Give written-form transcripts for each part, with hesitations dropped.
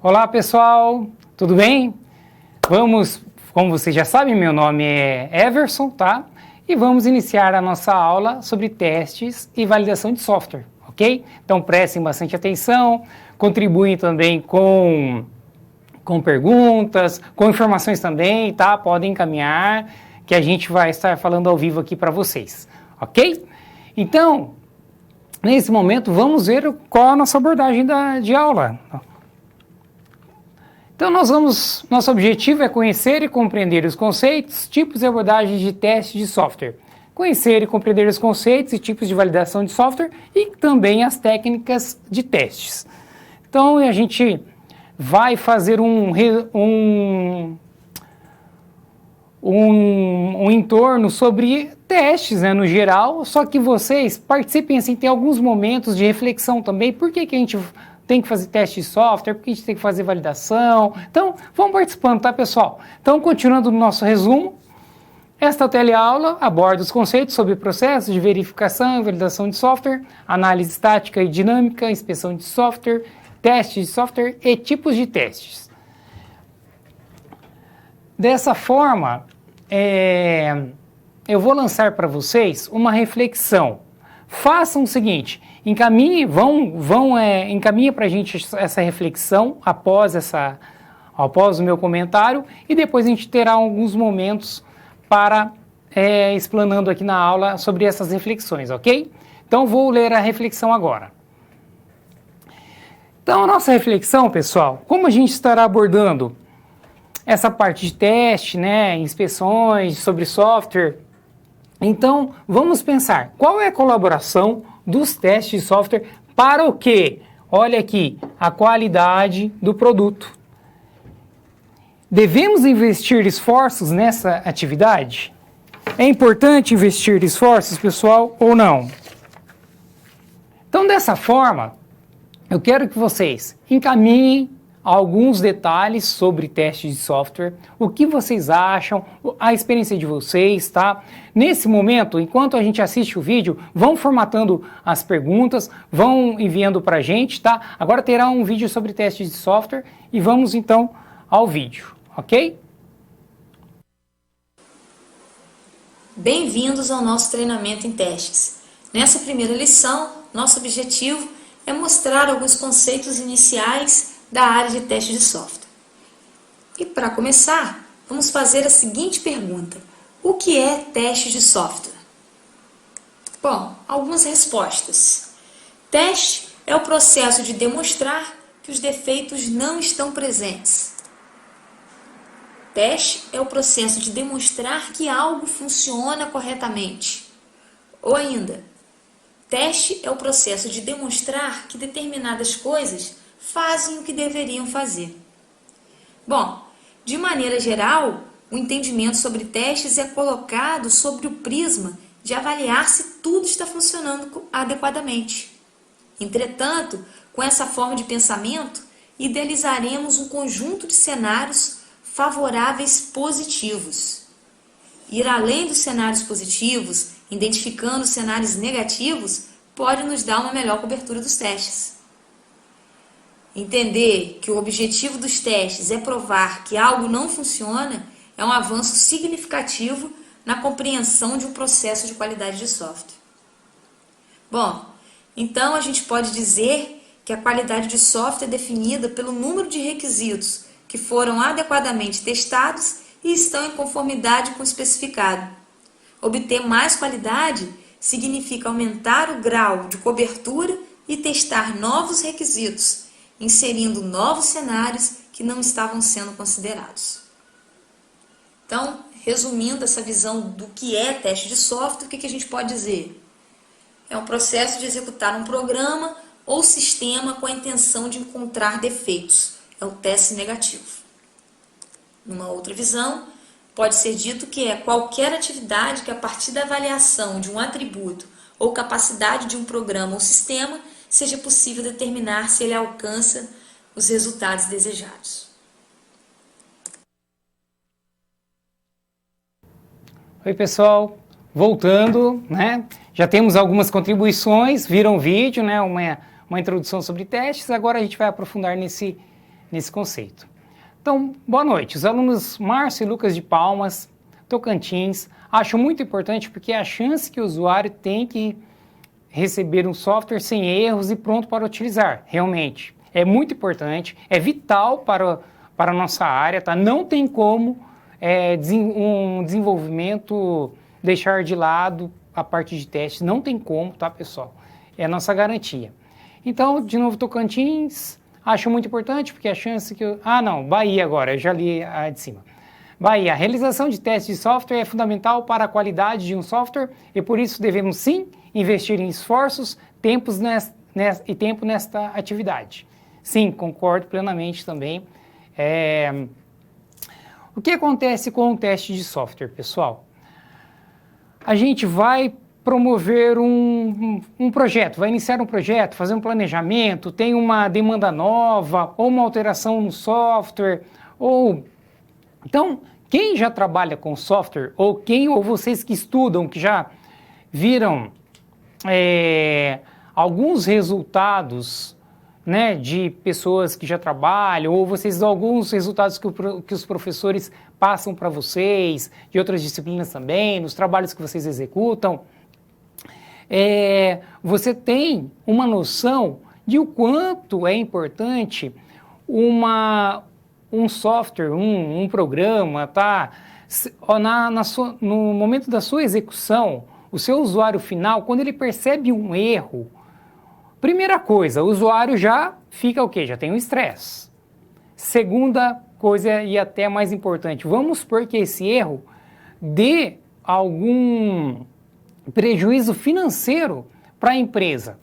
Olá pessoal, tudo bem? Vamos, como vocês já sabem, meu nome é Everson, tá? E vamos iniciar a nossa aula sobre testes e validação de software, ok? Então prestem bastante atenção, contribuem também com perguntas, com informações também, tá? Podem encaminhar, que a gente vai estar falando ao vivo aqui para vocês, ok? Então, nesse momento, vamos ver qual é a nossa abordagem de aula. Então, nosso objetivo é conhecer e compreender os conceitos, tipos e abordagens de teste de software. Conhecer e compreender os conceitos e tipos de validação de software e também as técnicas de testes. Então, a gente vai fazer um entorno sobre testes, né, no geral, só que vocês participem, assim, tem alguns momentos de reflexão também, por que a gente tem que fazer teste de software, por que a gente tem que fazer validação, então vamos participando, tá pessoal? Então, continuando no nosso resumo, esta teleaula aborda os conceitos sobre processos de verificação e validação de software, análise estática e dinâmica, inspeção de software, testes de software e tipos de testes. Dessa forma, eu vou lançar para vocês uma reflexão. Façam o seguinte, encaminhe para a gente essa reflexão após o meu comentário e depois a gente terá alguns momentos para explanando aqui na aula sobre essas reflexões, ok? Então vou ler a reflexão agora. Então a nossa reflexão, pessoal, como a gente estará abordando essa parte de teste, né, inspeções sobre software. Então, vamos pensar, qual é a colaboração dos testes de software para o quê? Olha aqui, a qualidade do produto. Devemos investir esforços nessa atividade? É importante investir esforços, pessoal, ou não? Então, dessa forma, eu quero que vocês encaminhem alguns detalhes sobre testes de software, o que vocês acham, a experiência de vocês, tá? Nesse momento, enquanto a gente assiste o vídeo, vão formatando as perguntas, vão enviando para a gente, tá? Agora terá um vídeo sobre testes de software e vamos então ao vídeo, ok? Bem-vindos ao nosso treinamento em testes. Nessa primeira lição, nosso objetivo é mostrar alguns conceitos iniciais da área de teste de software. E para começar, vamos fazer a seguinte pergunta: o que é teste de software? Bom, algumas respostas. Teste é o processo de demonstrar que os defeitos não estão presentes. Teste é o processo de demonstrar que algo funciona corretamente. Ou ainda, teste é o processo de demonstrar que determinadas coisas fazem o que deveriam fazer. Bom, de maneira geral, o entendimento sobre testes é colocado sobre o prisma de avaliar se tudo está funcionando adequadamente. Entretanto, com essa forma de pensamento, idealizaremos um conjunto de cenários favoráveis positivos. Ir além dos cenários positivos, identificando cenários negativos, pode nos dar uma melhor cobertura dos testes. Entender que o objetivo dos testes é provar que algo não funciona é um avanço significativo na compreensão de um processo de qualidade de software. Bom, então a gente pode dizer que a qualidade de software é definida pelo número de requisitos que foram adequadamente testados e estão em conformidade com o especificado. Obter mais qualidade significa aumentar o grau de cobertura e testar novos requisitos, inserindo novos cenários que não estavam sendo considerados. Então, resumindo essa visão do que é teste de software, o que a gente pode dizer? É um processo de executar um programa ou sistema com a intenção de encontrar defeitos. É o teste negativo. Numa outra visão, pode ser dito que é qualquer atividade que a partir da avaliação de um atributo ou capacidade de um programa ou sistema seja possível determinar se ele alcança os resultados desejados. Oi pessoal, voltando, né? Já temos algumas contribuições, viram o vídeo, né? Uma introdução sobre testes, agora a gente vai aprofundar nesse conceito. Então, boa noite. Os alunos Márcio e Lucas de Palmas, Tocantins, acho muito importante porque é a chance que o usuário tem que receber um software sem erros e pronto para utilizar, realmente. É muito importante, é vital para a nossa área, tá? Não tem como um desenvolvimento deixar de lado a parte de testes, não tem como, tá, pessoal? É a nossa garantia. Então, de novo, Tocantins, acho muito importante, porque a chance que... Bahia agora, eu já li a de cima. Bahia, a realização de testes de software é fundamental para a qualidade de um software e por isso devemos sim investir em esforços, tempo nesta atividade. Sim, concordo plenamente também. O que acontece com o teste de software, pessoal? A gente vai promover um projeto, vai iniciar um projeto, fazer um planejamento, tem uma demanda nova, ou uma alteração no software, Então, quem já trabalha com software, ou vocês que estudam, que já viram alguns resultados, né, de pessoas que já trabalham, ou vocês alguns resultados que os professores passam para vocês, de outras disciplinas também, nos trabalhos que vocês executam, você tem uma noção de o quanto é importante um software, um programa, tá? No momento da sua execução, o seu usuário final, quando ele percebe um erro, primeira coisa, o usuário já fica o quê? Já tem um estresse. Segunda coisa, e até mais importante, vamos supor que esse erro dê algum prejuízo financeiro para a empresa.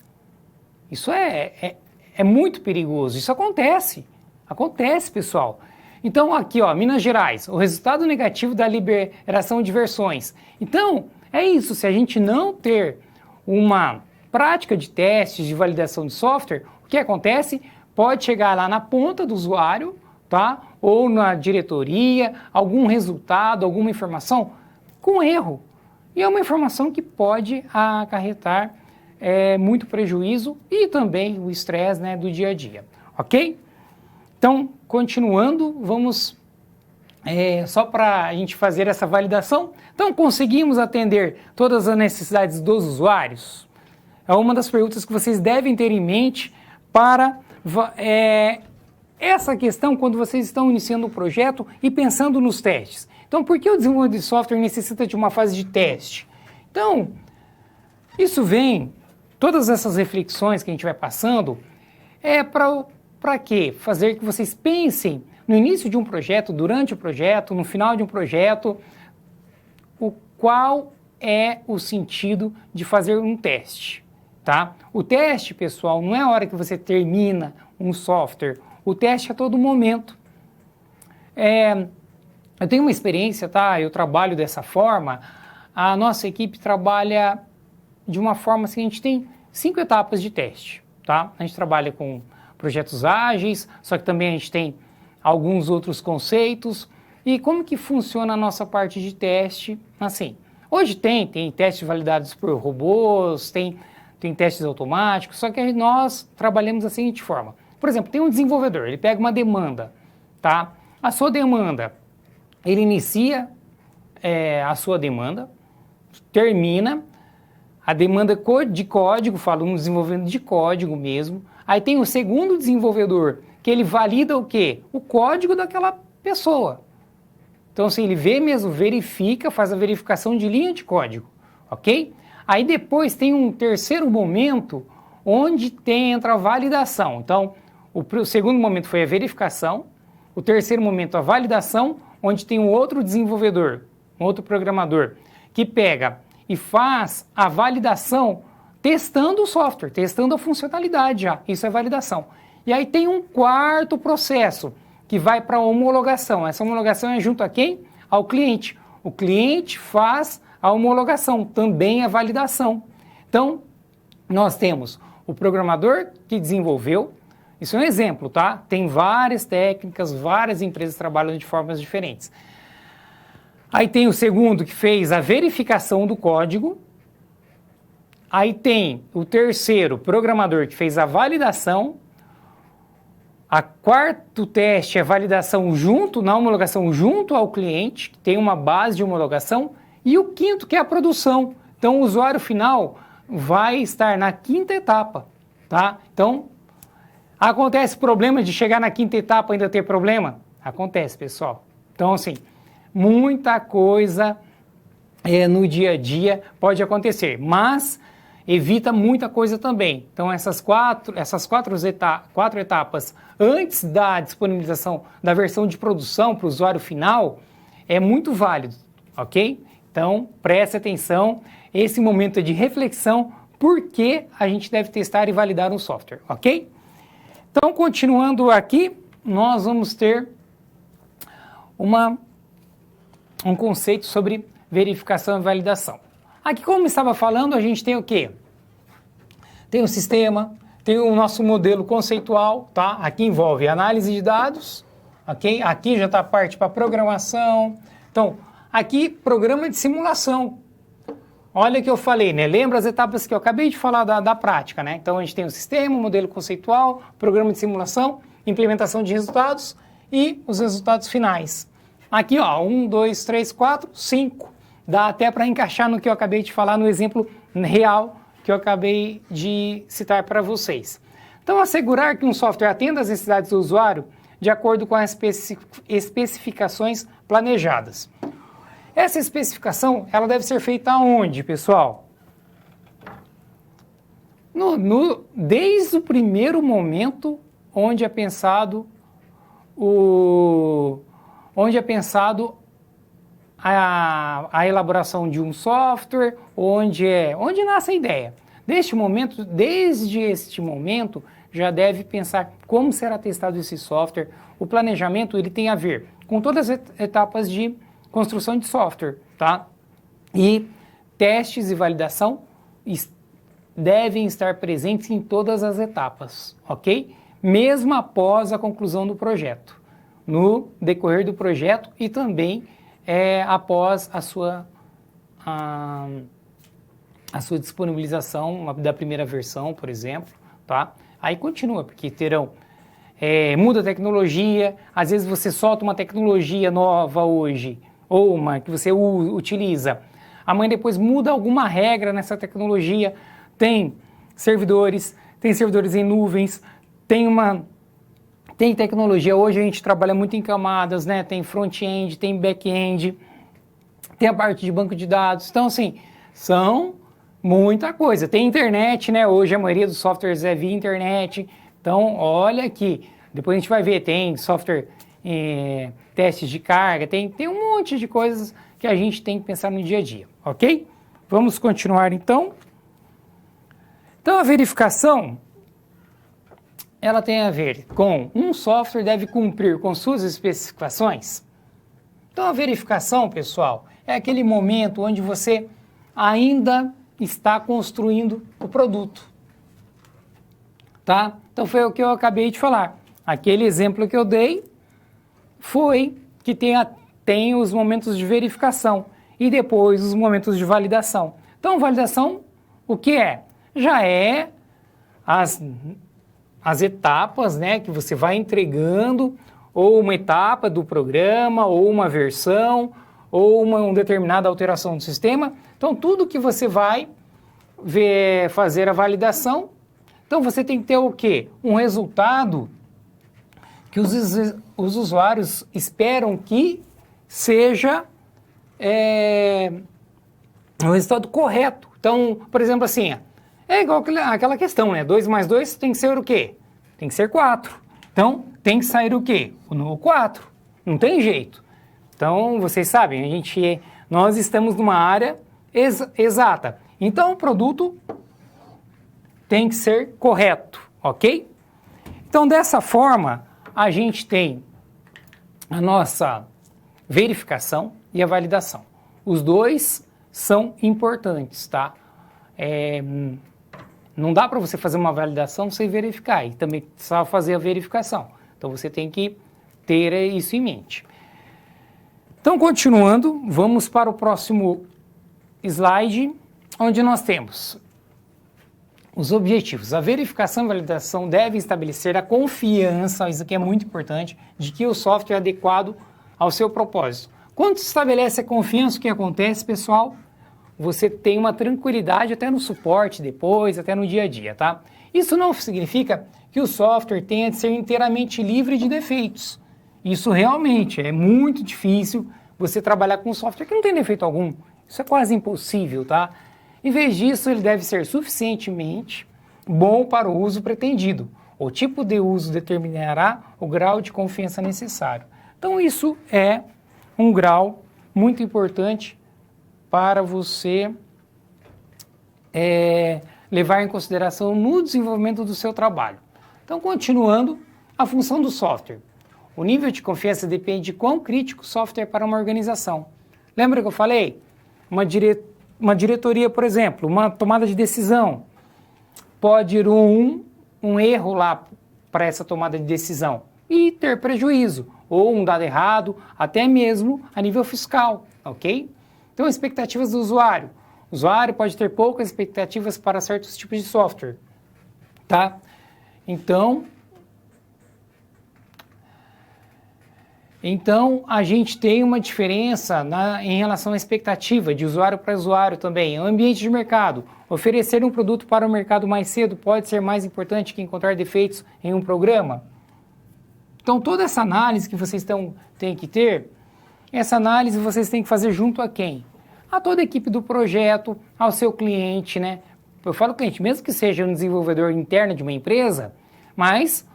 Isso é muito perigoso, isso acontece. Acontece, pessoal. Então, aqui, ó, Minas Gerais, o resultado negativo da liberação de versões. Então, é isso, se a gente não ter uma prática de testes, de validação de software, o que acontece? Pode chegar lá na ponta do usuário, tá? Ou na diretoria, algum resultado, alguma informação com erro. E é uma informação que pode acarretar muito prejuízo e também o estresse, né, do dia a dia, ok? Então, continuando, vamos só para a gente fazer essa validação. Então, conseguimos atender todas as necessidades dos usuários? É uma das perguntas que vocês devem ter em mente para essa questão quando vocês estão iniciando o projeto e pensando nos testes. Então, por que o desenvolvimento de software necessita de uma fase de teste? Então, isso vem, todas essas reflexões que a gente vai passando, para quê? Fazer que vocês pensem no início de um projeto, durante o projeto, no final de um projeto, qual é o sentido de fazer um teste, tá? O teste, pessoal, não é a hora que você termina um software, o teste é a todo momento. Eu tenho uma experiência, tá? Eu trabalho dessa forma, a nossa equipe trabalha de uma forma assim, a gente tem 5 etapas de teste, tá? A gente trabalha com projetos ágeis, só que também a gente tem alguns outros conceitos. E como que funciona a nossa parte de teste? Assim, hoje tem testes validados por robôs, tem testes automáticos, só que nós trabalhamos da seguinte forma. Por exemplo, tem um desenvolvedor, ele pega uma demanda, tá? A sua demanda, ele inicia a sua demanda, termina, a demanda de código, falo um desenvolvimento de código mesmo. Aí tem o segundo desenvolvedor, que ele valida o quê? O código daquela pessoa. Então, assim, ele verifica, faz a verificação de linha de código, ok? Aí depois tem um terceiro momento, onde entra a validação. Então, o segundo momento foi a verificação, o terceiro momento a validação, onde tem um outro desenvolvedor, um outro programador, que pega e faz a validação testando o software, testando a funcionalidade já. Isso é validação. E aí tem um quarto processo, que vai para a homologação. Essa homologação é junto a quem? Ao cliente. O cliente faz a homologação, também a validação. Então, nós temos o programador que desenvolveu. Isso é um exemplo, tá? Tem várias técnicas, várias empresas trabalham de formas diferentes. Aí tem o segundo que fez a verificação do código. Aí tem o terceiro programador que fez a validação. A quarto teste é validação junto, na homologação junto ao cliente, que tem uma base de homologação. E o quinto, que é a produção. Então, o usuário final vai estar na quinta etapa, tá? Então, acontece problema de chegar na quinta etapa e ainda ter problema? Acontece, pessoal. Então, assim, muita coisa no dia a dia pode acontecer, mas evita muita coisa também. Então, essas quatro etapas antes da disponibilização da versão de produção para o usuário final é muito válido, ok? Então, preste atenção, esse momento é de reflexão, por que a gente deve testar e validar um software, ok? Então, continuando aqui, nós vamos ter um conceito sobre verificação e validação. Aqui, como estava falando, a gente tem o quê? Tem o sistema, tem o nosso modelo conceitual, tá? Aqui envolve análise de dados, ok? Aqui já está a parte para programação. Então, aqui, programa de simulação. Olha o que eu falei, né? Lembra as etapas que eu acabei de falar da prática, né? Então, a gente tem o sistema, o modelo conceitual, programa de simulação, implementação de resultados e os resultados finais. Aqui, ó, 1, 2, 3, 4, 5. Dá até para encaixar no que eu acabei de falar, no exemplo real que eu acabei de citar para vocês. Então, assegurar que um software atenda às necessidades do usuário de acordo com as especificações planejadas. Essa especificação, ela deve ser feita aonde, pessoal? Desde o primeiro momento onde é pensado a elaboração de um software, onde nasce a ideia. Desde este momento, já deve pensar como será testado esse software. O planejamento ele tem a ver com todas as etapas de construção de software, tá? E testes e validação devem estar presentes em todas as etapas, ok? Mesmo após a conclusão do projeto, no decorrer do projeto e também após a sua disponibilização da primeira versão, por exemplo, tá? Aí continua, porque terão, muda a tecnologia, às vezes você solta uma tecnologia nova hoje, ou uma que você utiliza, amanhã depois muda alguma regra nessa tecnologia, tem servidores em nuvens, tem tecnologia, hoje a gente trabalha muito em camadas, né? Tem front-end, tem back-end, tem a parte de banco de dados. Então, assim, são muita coisa. Tem internet, né? Hoje a maioria dos softwares é via internet. Então, olha aqui. Depois a gente vai ver, tem software, testes de carga, tem um monte de coisas que a gente tem que pensar no dia a dia, ok? Vamos continuar, então. Então, a verificação, ela tem a ver com um software deve cumprir com suas especificações. Então, a verificação, pessoal, é aquele momento onde você ainda está construindo o produto, tá? Então, foi o que eu acabei de falar. Aquele exemplo que eu dei foi que tem os momentos de verificação e depois os momentos de validação. Então, validação, o que é? Já é as etapas, né, que você vai entregando, ou uma etapa do programa, ou uma versão, ou uma determinada alteração do sistema. Então, tudo que você vai fazer a validação, então você tem que ter o quê? Um resultado que os usuários esperam que seja um resultado correto. Então, por exemplo, assim, é igual aquela questão, né? 2 mais 2 tem que ser o quê? Tem que ser 4. Então, tem que sair o quê? O 4. Não tem jeito. Então, vocês sabem, nós estamos numa área exata. Então, o produto tem que ser correto, ok? Então, dessa forma, a gente tem a nossa verificação e a validação. Os dois são importantes, tá? Não dá para você fazer uma validação sem verificar e também só fazer a verificação. Então, você tem que ter isso em mente. Então, continuando, vamos para o próximo slide, onde nós temos os objetivos. A verificação e validação devem estabelecer a confiança, isso aqui é muito importante, de que o software é adequado ao seu propósito. Quando se estabelece a confiança, o que acontece, pessoal? Você tem uma tranquilidade até no suporte depois, até no dia a dia, tá? Isso não significa que o software tenha de ser inteiramente livre de defeitos. Isso realmente é muito difícil você trabalhar com um software que não tem defeito algum. Isso é quase impossível, tá? Em vez disso, ele deve ser suficientemente bom para o uso pretendido. O tipo de uso determinará o grau de confiança necessário. Então, isso é um grau muito importante para você levar em consideração no desenvolvimento do seu trabalho. Então, continuando, a função do software. O nível de confiança depende de quão crítico o software é para uma organização. Lembra que eu falei? Uma diretoria, por exemplo, uma tomada de decisão, pode ir um erro lá para essa tomada de decisão e ter prejuízo, ou um dado errado, até mesmo a nível fiscal, ok? Então, expectativas do usuário. O usuário pode ter poucas expectativas para certos tipos de software, tá? Então, a gente tem uma diferença em relação à expectativa de usuário para usuário também. O ambiente de mercado. Oferecer um produto para o mercado mais cedo pode ser mais importante que encontrar defeitos em um programa. Então, toda essa análise que vocês têm que ter, essa análise vocês têm que fazer junto a quem? A toda a equipe do projeto, ao seu cliente, né? Eu falo cliente, mesmo que seja um desenvolvedor interno de uma empresa, mas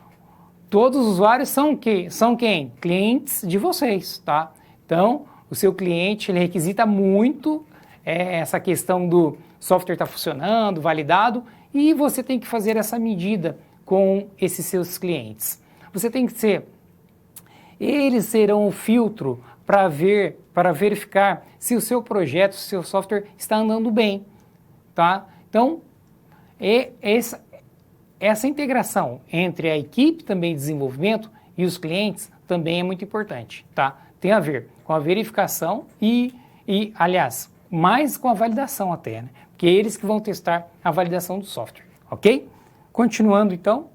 todos os usuários são quem? Clientes de vocês, tá? Então, o seu cliente, ele requisita muito essa questão do software estar funcionando, validado, e você tem que fazer essa medida com esses seus clientes. Você tem que ser, eles serão o filtro para verificar se o seu projeto, se o seu software está andando bem, tá? Então, essa integração entre a equipe também de desenvolvimento e os clientes também é muito importante, tá? Tem a ver com a verificação e aliás, mais com a validação até, né? Porque é eles que vão testar a validação do software, ok? Continuando, então.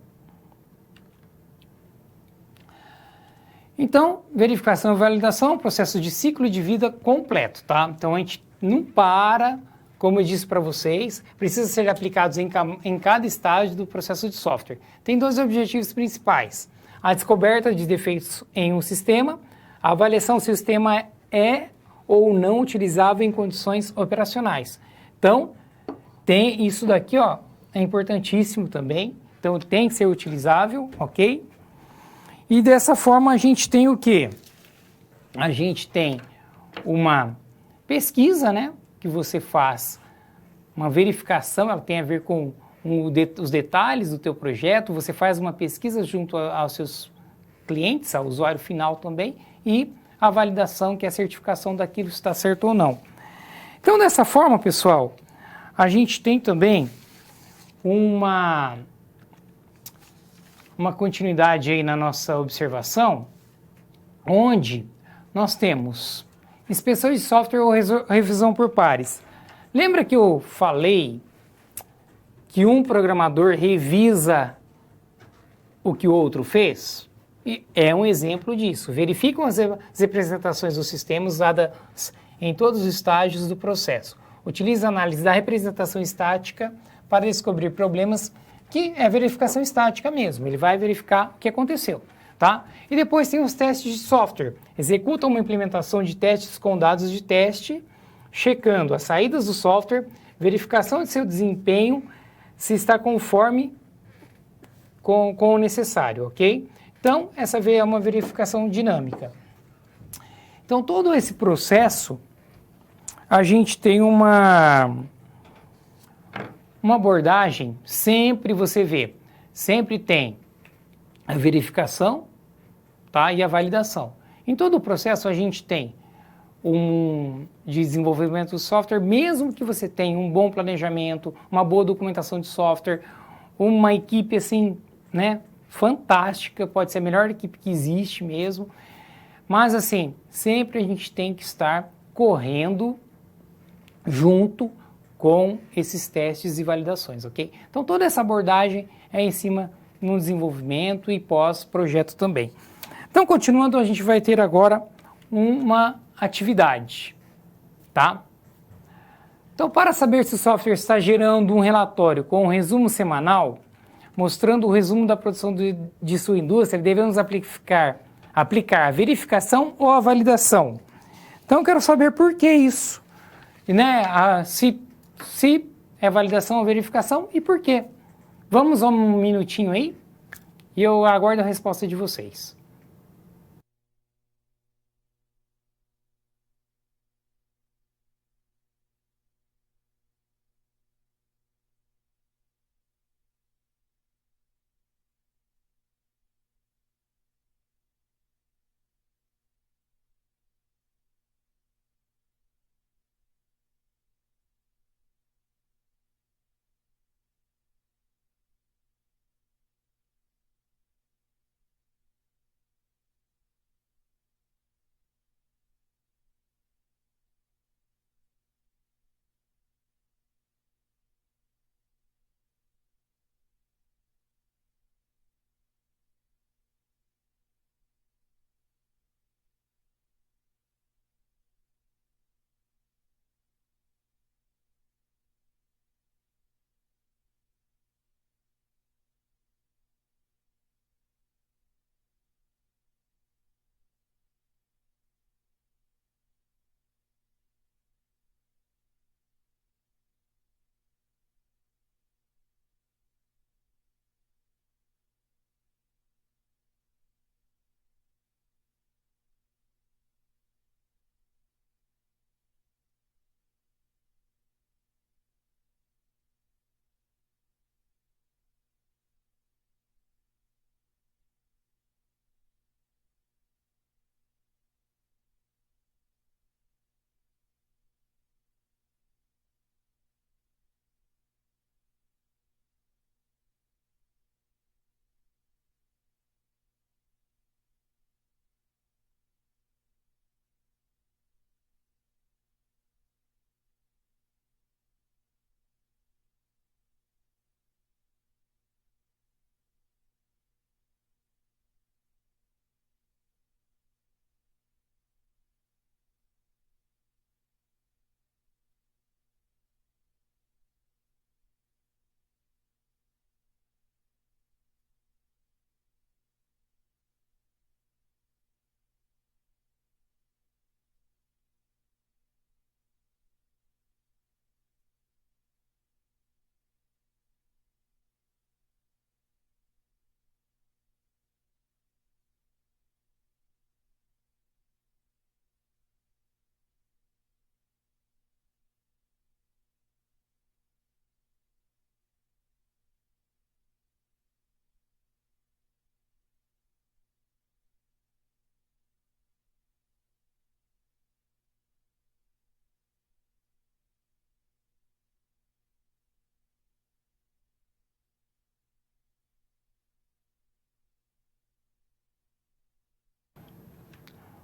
Então, verificação e validação é um processo de ciclo de vida completo, tá? Então, a gente não para, como eu disse para vocês, precisa ser aplicados em cada estágio do processo de software. Tem dois objetivos principais: a descoberta de defeitos em um sistema, a avaliação se o sistema é ou não utilizável em condições operacionais. Então, tem isso daqui, ó, é importantíssimo também. Então, tem que ser utilizável, ok? E dessa forma a gente tem o quê? A gente tem uma pesquisa, né? Que você faz, uma verificação, ela tem a ver com os detalhes do teu projeto, você faz uma pesquisa junto aos seus clientes, ao usuário final também, e a validação, que é a certificação daquilo se está certo ou não. Então, dessa forma, pessoal, a gente tem também uma continuidade aí na nossa observação, onde nós temos inspeção de software ou revisão por pares. Lembra que eu falei que um programador revisa o que o outro fez? E é um exemplo disso. Verificam as representações do sistema usadas em todos os estágios do processo. Utiliza a análise da representação estática para descobrir problemas, que é verificação estática mesmo, ele vai verificar o que aconteceu, tá? E depois tem os testes de software, executa uma implementação de testes com dados de teste, checando as saídas do software, verificação de seu desempenho, se está conforme com o necessário, ok? Então, essa é uma verificação dinâmica. Então, todo esse processo, a gente tem uma abordagem, sempre você vê, sempre tem a verificação, tá, e a validação. Em todo o processo a gente tem de desenvolvimento do software, mesmo que você tenha um bom planejamento, uma boa documentação de software, uma equipe assim, né, fantástica, pode ser a melhor equipe que existe mesmo, mas assim, sempre a gente tem que estar correndo junto com esses testes e validações, ok? Então toda essa abordagem é em cima no desenvolvimento e pós-projeto também. Então continuando, a gente vai ter agora uma atividade, tá? Então para saber se o software está gerando um relatório com um resumo semanal, mostrando o resumo da produção de sua indústria, devemos aplicar a verificação ou a validação. Então eu quero saber por que isso, né? Se é validação ou verificação e por quê. Vamos a um minutinho aí e eu aguardo a resposta de vocês.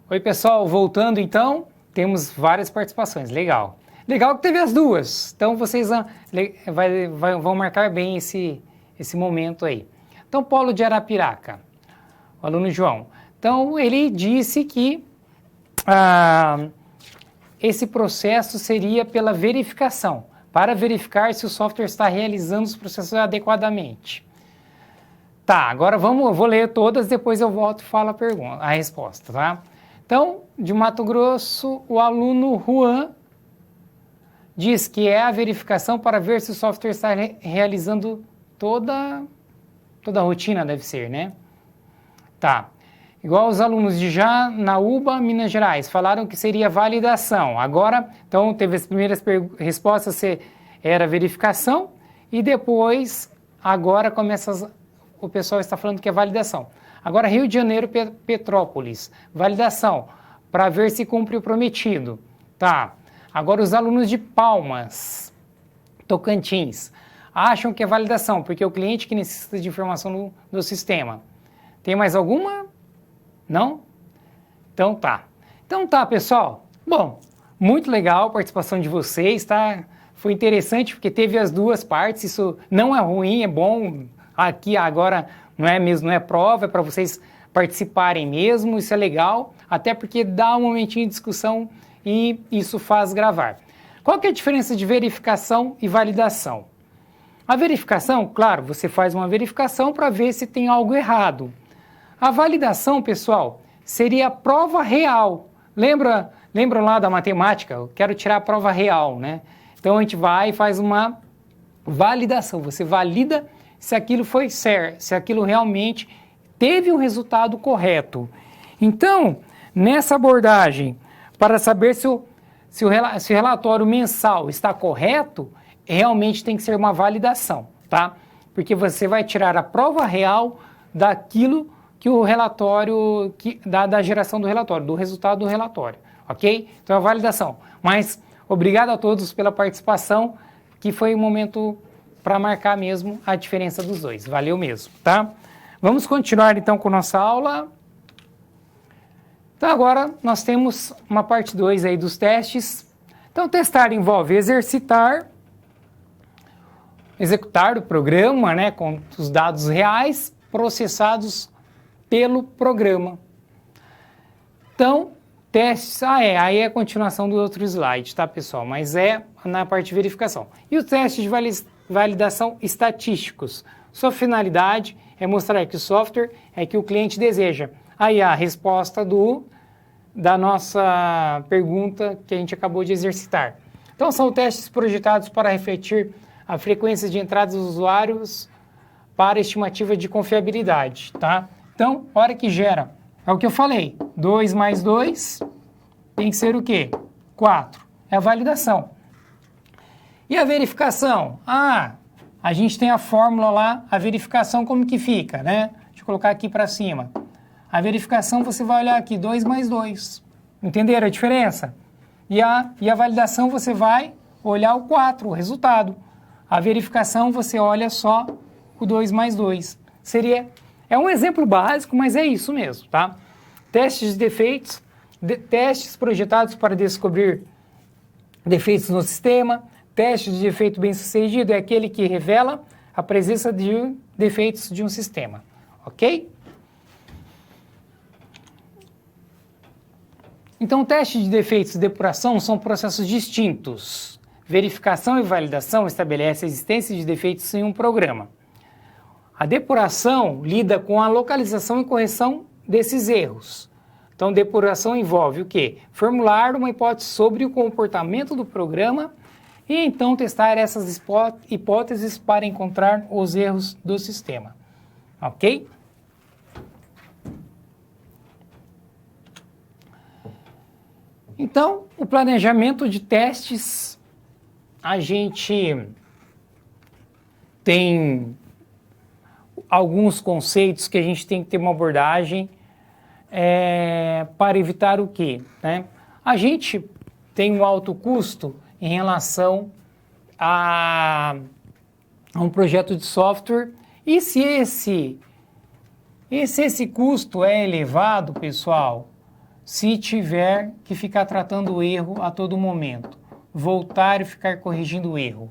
Oi pessoal, voltando então, temos várias participações, legal. Legal que teve as duas, então vocês vão marcar bem esse momento aí. Então, Paulo de Arapiraca, o aluno João. Então, ele disse que esse processo seria pela verificação, para verificar se o software está realizando os processos adequadamente. Tá, agora eu vou ler todas, depois eu volto e falo a resposta, tá? Então, de Mato Grosso, o aluno Juan diz que é a verificação para ver se o software está realizando toda a rotina, deve ser, né? Tá. Igual os alunos de Janaúba, Minas Gerais, falaram que seria validação. Agora, então, teve as primeiras respostas, se era verificação, e depois, agora o pessoal está falando que é validação. Agora, Rio de Janeiro, Petrópolis, validação, para ver se cumpre o prometido. Tá. Agora, os alunos de Palmas, Tocantins, acham que é validação, porque é o cliente que necessita de informação do sistema. Tem mais alguma? Não? Então tá. Então tá, pessoal. Bom, muito legal a participação de vocês, tá? foi interessante porque teve as duas partes, isso não é ruim, é bom, aqui agora não é mesmo, não é prova, é para vocês participarem mesmo, isso é legal, até porque dá um momentinho de discussão e isso faz gravar. Qual que é a diferença de verificação e validação? A verificação, claro, você faz uma verificação para ver se tem algo errado. A validação, pessoal, seria a prova real. Lembram lá da matemática? Eu quero tirar a prova real, né? Então a gente vai e faz uma validação. Você valida se aquilo foi certo, se aquilo realmente teve um resultado correto. Então, nessa abordagem, para saber se o relatório mensal está correto, realmente tem que ser uma validação, tá? Porque você vai tirar a prova real daquilo que o relatório, da geração do relatório, do resultado do relatório, ok? Então, a validação. Mas, obrigado a todos pela participação, que foi um momento para marcar mesmo a diferença dos dois. Valeu mesmo, tá? Vamos continuar, então, com nossa aula. Então, agora, nós temos uma parte 2 aí dos testes. Então, testar envolve exercitar, executar o programa, né, com os dados reais processados pelo programa. Então, testes, aí é a continuação do outro slide, tá, pessoal? Mas é na parte de verificação. E os testes de validação estatísticos. Sua finalidade é mostrar que o software é que o cliente deseja. Aí a resposta da nossa pergunta que a gente acabou de exercitar. Então, são testes projetados para refletir a frequência de entradas dos usuários para estimativa de confiabilidade, tá? Então, hora que gera, é o que eu falei, 2 mais 2 tem que ser o quê? 4. É a validação. E a verificação? A gente tem a fórmula lá, a verificação como que fica, né? Deixa eu colocar aqui para cima. A verificação você vai olhar aqui, 2 mais 2. Entenderam a diferença? E a validação você vai olhar o 4, o resultado. A verificação você olha só o 2 mais 2. É um exemplo básico, mas é isso mesmo, tá? Testes de defeitos, testes projetados para descobrir defeitos no sistema. Teste de defeito bem-sucedido é aquele que revela a presença de defeitos de um sistema, ok? Então, testes de defeitos e depuração são processos distintos. Verificação e validação estabelecem a existência de defeitos em um programa. A depuração lida com a localização e correção desses erros. Então, depuração envolve o quê? Formular uma hipótese sobre o comportamento do programa e então testar essas hipóteses para encontrar os erros do sistema. Ok? Então, o planejamento de testes, a gente tem alguns conceitos que a gente tem que ter uma abordagem para evitar o quê? Né? A gente tem um alto custo em relação a um projeto de software e se esse custo é elevado, pessoal, se tiver que ficar tratando o erro a todo momento, voltar e ficar corrigindo o erro,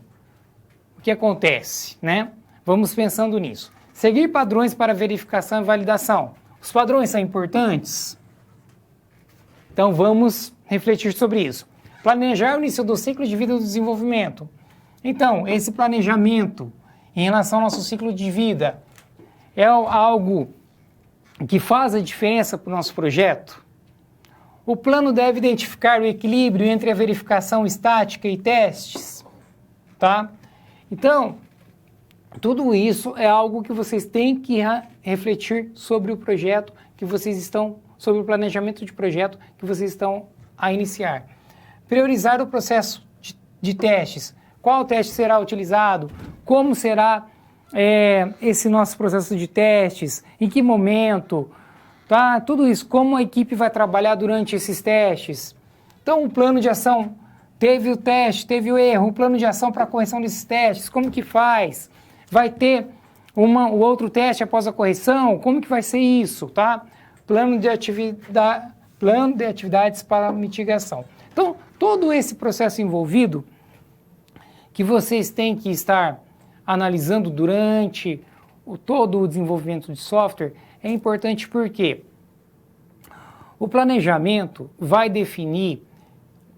o que acontece, né? Vamos pensando nisso. Seguir padrões para verificação e validação. Os padrões são importantes? Então vamos refletir sobre isso. Planejar o início do ciclo de vida do desenvolvimento. Então, esse planejamento em relação ao nosso ciclo de vida é algo que faz a diferença para o nosso projeto? O plano deve identificar o equilíbrio entre a verificação estática e testes, tá? Então, tudo isso é algo que vocês têm que refletir sobre o projeto que vocês estão, sobre o planejamento de projeto que vocês estão a iniciar. Priorizar o processo de testes. Qual teste será utilizado? Como será esse nosso processo de testes? Em que momento? Tá? Tudo isso. Como a equipe vai trabalhar durante esses testes? Então, o plano de ação. Teve o teste, teve o erro. O plano de ação para a correção desses testes. Como que faz? Vai ter o outro teste após a correção? Como que vai ser isso? Tá? Plano de atividades para mitigação. Então, todo esse processo envolvido que vocês têm que estar analisando durante todo o desenvolvimento de software é importante porque o planejamento vai definir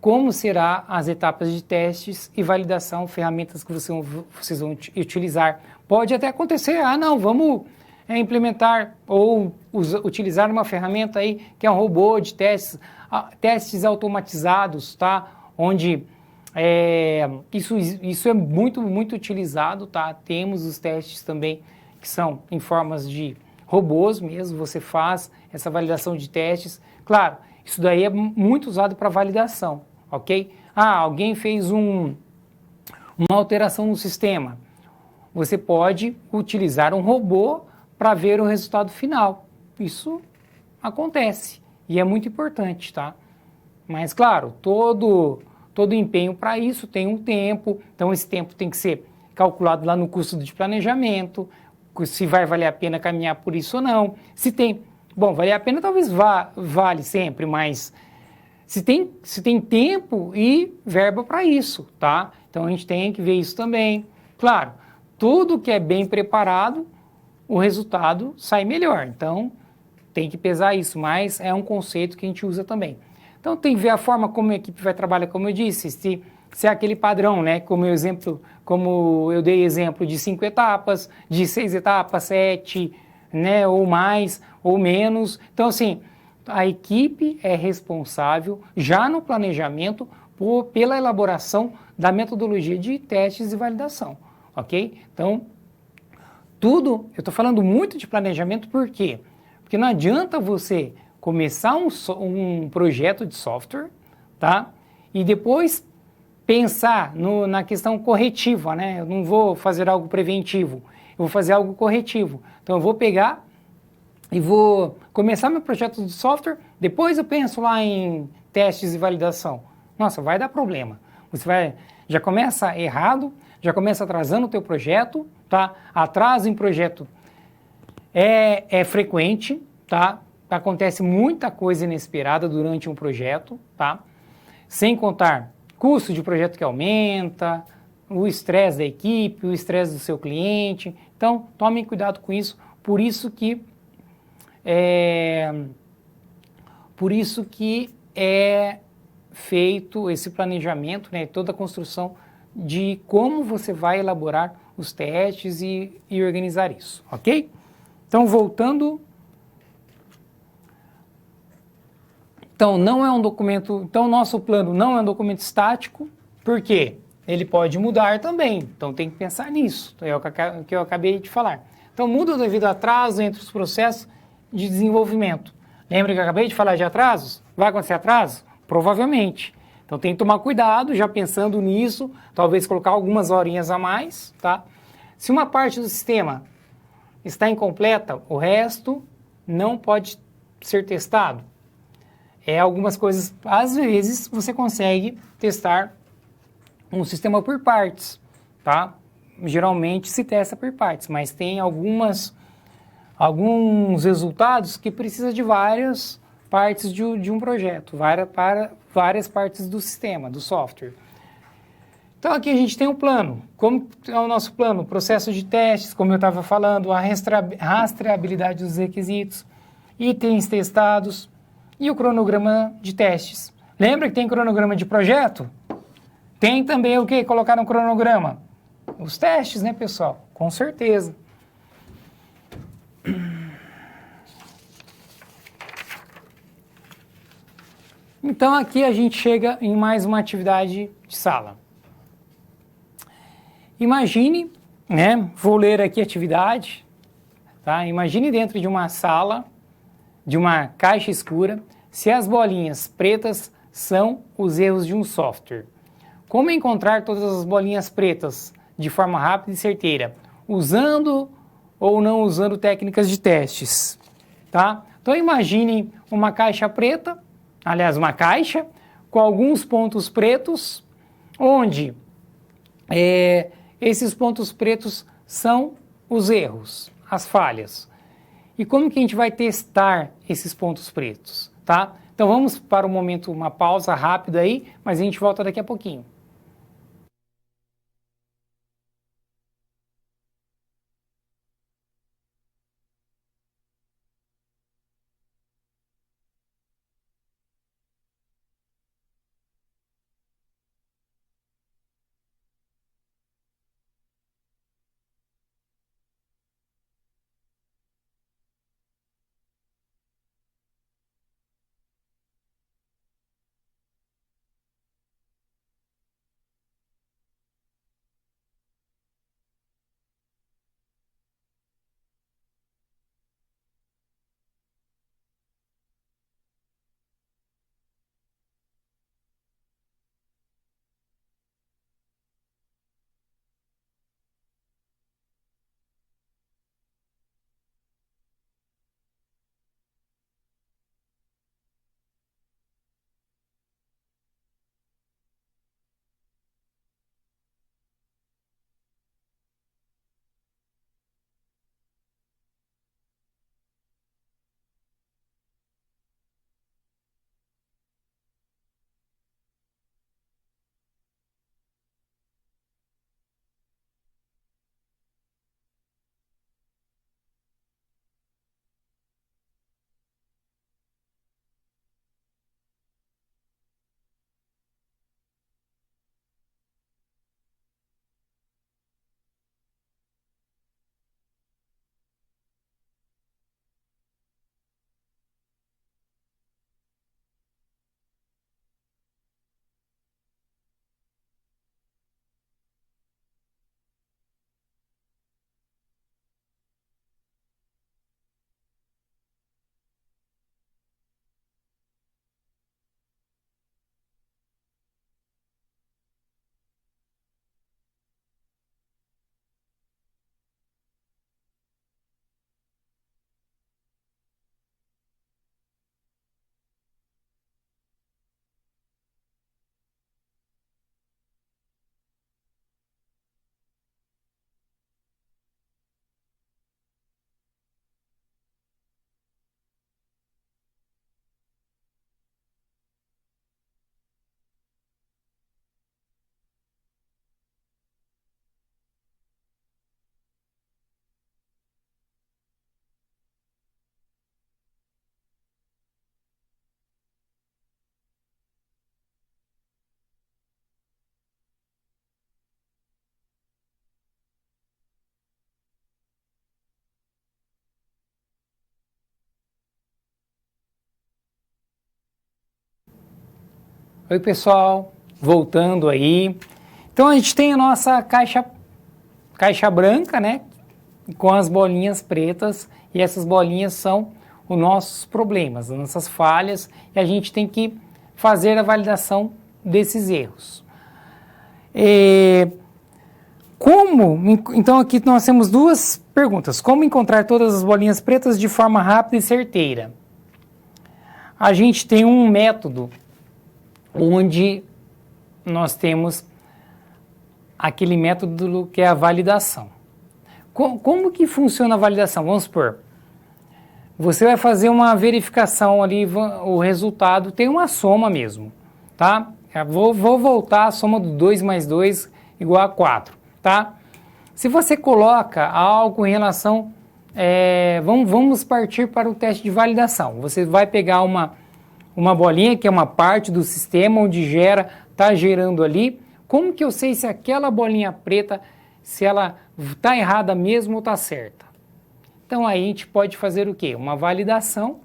como serão as etapas de testes e validação, ferramentas que vocês vão utilizar. Pode até acontecer, não, vamos implementar ou utilizar uma ferramenta aí que é um robô de testes, testes automatizados, tá? Onde isso é muito utilizado, tá? Temos os testes também que são em formas de robôs mesmo, você faz essa validação de testes. Claro, isso daí é muito usado para validação, ok? Alguém fez uma alteração no sistema. Você pode utilizar um robô para ver o resultado final. Isso acontece e é muito importante, tá? Mas, claro, todo empenho para isso tem um tempo, então esse tempo tem que ser calculado lá no custo de planejamento, se vai valer a pena caminhar por isso ou não. Se tem, valer a pena talvez vale sempre, mas se tem tempo e verba para isso, tá? Então a gente tem que ver isso também. Claro, tudo que é bem preparado, o resultado sai melhor, então tem que pesar isso, mas é um conceito que a gente usa também. Então tem que ver a forma como a equipe vai trabalhar, como eu disse, se é aquele padrão, né, como eu dei exemplo de 5 etapas, de 6 etapas, 7, né, ou mais, ou menos. Então assim, a equipe é responsável já no planejamento pela elaboração da metodologia de testes e validação, ok? Então, eu estou falando muito de planejamento por quê? Porque não adianta você começar um projeto de software, tá? E depois pensar na questão corretiva, né? Eu não vou fazer algo preventivo, eu vou fazer algo corretivo. Então eu vou pegar e vou começar meu projeto de software, depois eu penso lá em testes e validação. Nossa, vai dar problema. Você já começa errado, já começa atrasando o teu projeto, tá? Atraso em projeto é frequente, tá? Acontece muita coisa inesperada durante um projeto, tá? Sem contar custo de projeto que aumenta, o estresse da equipe, o estresse do seu cliente. Então, tomem cuidado com isso. Por isso que é feito esse planejamento, né? Toda a construção de como você vai elaborar os testes e organizar isso, ok? Então, voltando. Então, o nosso plano não é um documento estático, por quê? Ele pode mudar também, então tem que pensar nisso, é o que eu acabei de falar. Então, muda devido a atraso entre os processos de desenvolvimento. Lembra que eu acabei de falar de atrasos? Vai acontecer atraso? Provavelmente. Então, tem que tomar cuidado, já pensando nisso, talvez colocar algumas horinhas a mais, tá? Se uma parte do sistema está incompleta, o resto não pode ser testado. Algumas coisas, às vezes, você consegue testar um sistema por partes, tá? Geralmente se testa por partes, mas tem alguns resultados que precisa de várias partes de um projeto, várias partes do sistema, do software. Então aqui a gente tem um plano. Como é o nosso plano? O processo de testes, como eu estava falando, a rastreabilidade dos requisitos, itens testados, e o cronograma de testes. Lembra que tem cronograma de projeto? Tem também o que colocar no cronograma? Os testes, né, pessoal? Com certeza. Então, aqui a gente chega em mais uma atividade de sala. Imagine, né, vou ler aqui a atividade, tá? Imagine dentro de uma sala, de uma caixa escura, se as bolinhas pretas são os erros de um software. Como encontrar todas as bolinhas pretas de forma rápida e certeira, usando ou não usando técnicas de testes, tá? Então imagine uma caixa preta, aliás, uma caixa com alguns pontos pretos, onde esses pontos pretos são os erros, as falhas. E como que a gente vai testar esses pontos pretos, tá? Então vamos para um momento, uma pausa rápida aí, mas a gente volta daqui a pouquinho. Oi, pessoal, voltando aí. Então, a gente tem a nossa caixa branca, né, com as bolinhas pretas, e essas bolinhas são os nossos problemas, as nossas falhas, e a gente tem que fazer a validação desses erros. Então, aqui nós temos duas perguntas. Como encontrar todas as bolinhas pretas de forma rápida e certeira? A gente tem um método onde nós temos aquele método que é a validação. Como que funciona a validação? Vamos supor, você vai fazer uma verificação ali, o resultado tem uma soma mesmo, tá? Vou voltar a soma do 2 mais 2 igual a 4, tá? Se você coloca algo em relação, vamos partir para o teste de validação. Você vai pegar uma bolinha que é uma parte do sistema onde está gerando ali. Como que eu sei se aquela bolinha preta, se ela está errada mesmo ou está certa? Então aí a gente pode fazer o quê? Uma validação,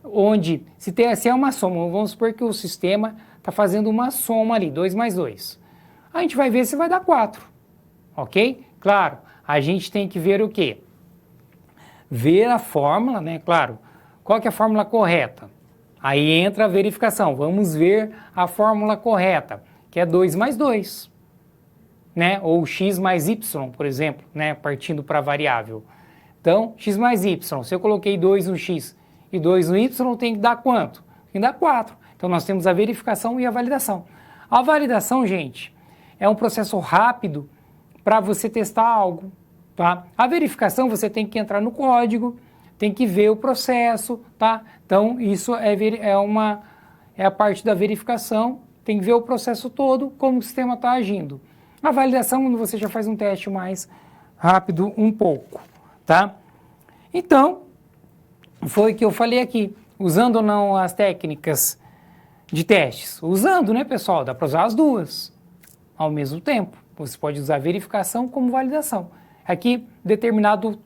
onde se é uma soma, vamos supor que o sistema está fazendo uma soma ali, 2 mais 2. A gente vai ver se vai dar 4, ok? Claro, a gente tem que ver o quê? Ver a fórmula, né? Claro, qual que é a fórmula correta? Aí entra a verificação, vamos ver a fórmula correta, que é 2 mais 2, né? Ou x mais y, por exemplo, né? Partindo para a variável. Então, x mais y, se eu coloquei 2 no x e 2 no y, tem que dar quanto? Tem que dar 4. Então, nós temos a verificação e a validação. A validação, gente, é um processo rápido para você testar algo, tá? A verificação, você tem que entrar no código, tem que ver o processo, tá? Então, isso é a parte da verificação, tem que ver o processo todo, como o sistema está agindo. A validação, quando você já faz um teste mais rápido um pouco, tá? Então, foi o que eu falei aqui, usando ou não as técnicas de testes. Usando, né, pessoal? Dá para usar as duas ao mesmo tempo. Você pode usar verificação como validação. Aqui, determinado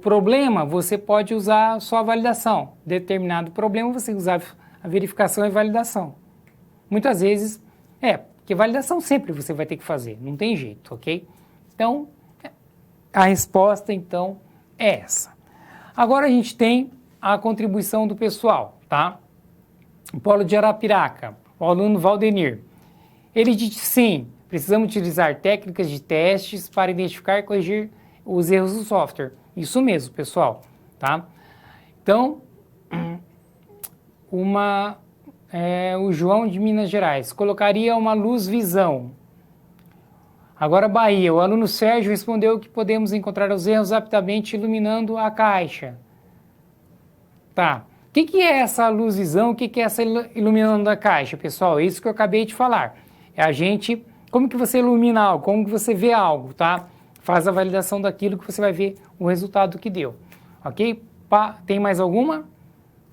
problema, você pode usar só a validação. Determinado problema, você usar a verificação e validação. Muitas vezes, porque validação sempre você vai ter que fazer, não tem jeito, ok? Então, a resposta, então, é essa. Agora a gente tem a contribuição do pessoal, tá? O Polo de Arapiraca, o aluno Valdenir. Ele diz sim, precisamos utilizar técnicas de testes para identificar e corrigir os erros do software. Isso mesmo, pessoal, tá? Então, o João de Minas Gerais colocaria uma luz visão. Agora, Bahia, o aluno Sérgio respondeu que podemos encontrar os erros rapidamente iluminando a caixa. Tá. O que é essa luz visão? O que é essa iluminando a caixa, pessoal? É isso que eu acabei de falar. Como que você ilumina algo? Como que você vê algo, tá? Faz a validação daquilo que você vai ver o resultado que deu. Ok? Tem mais alguma?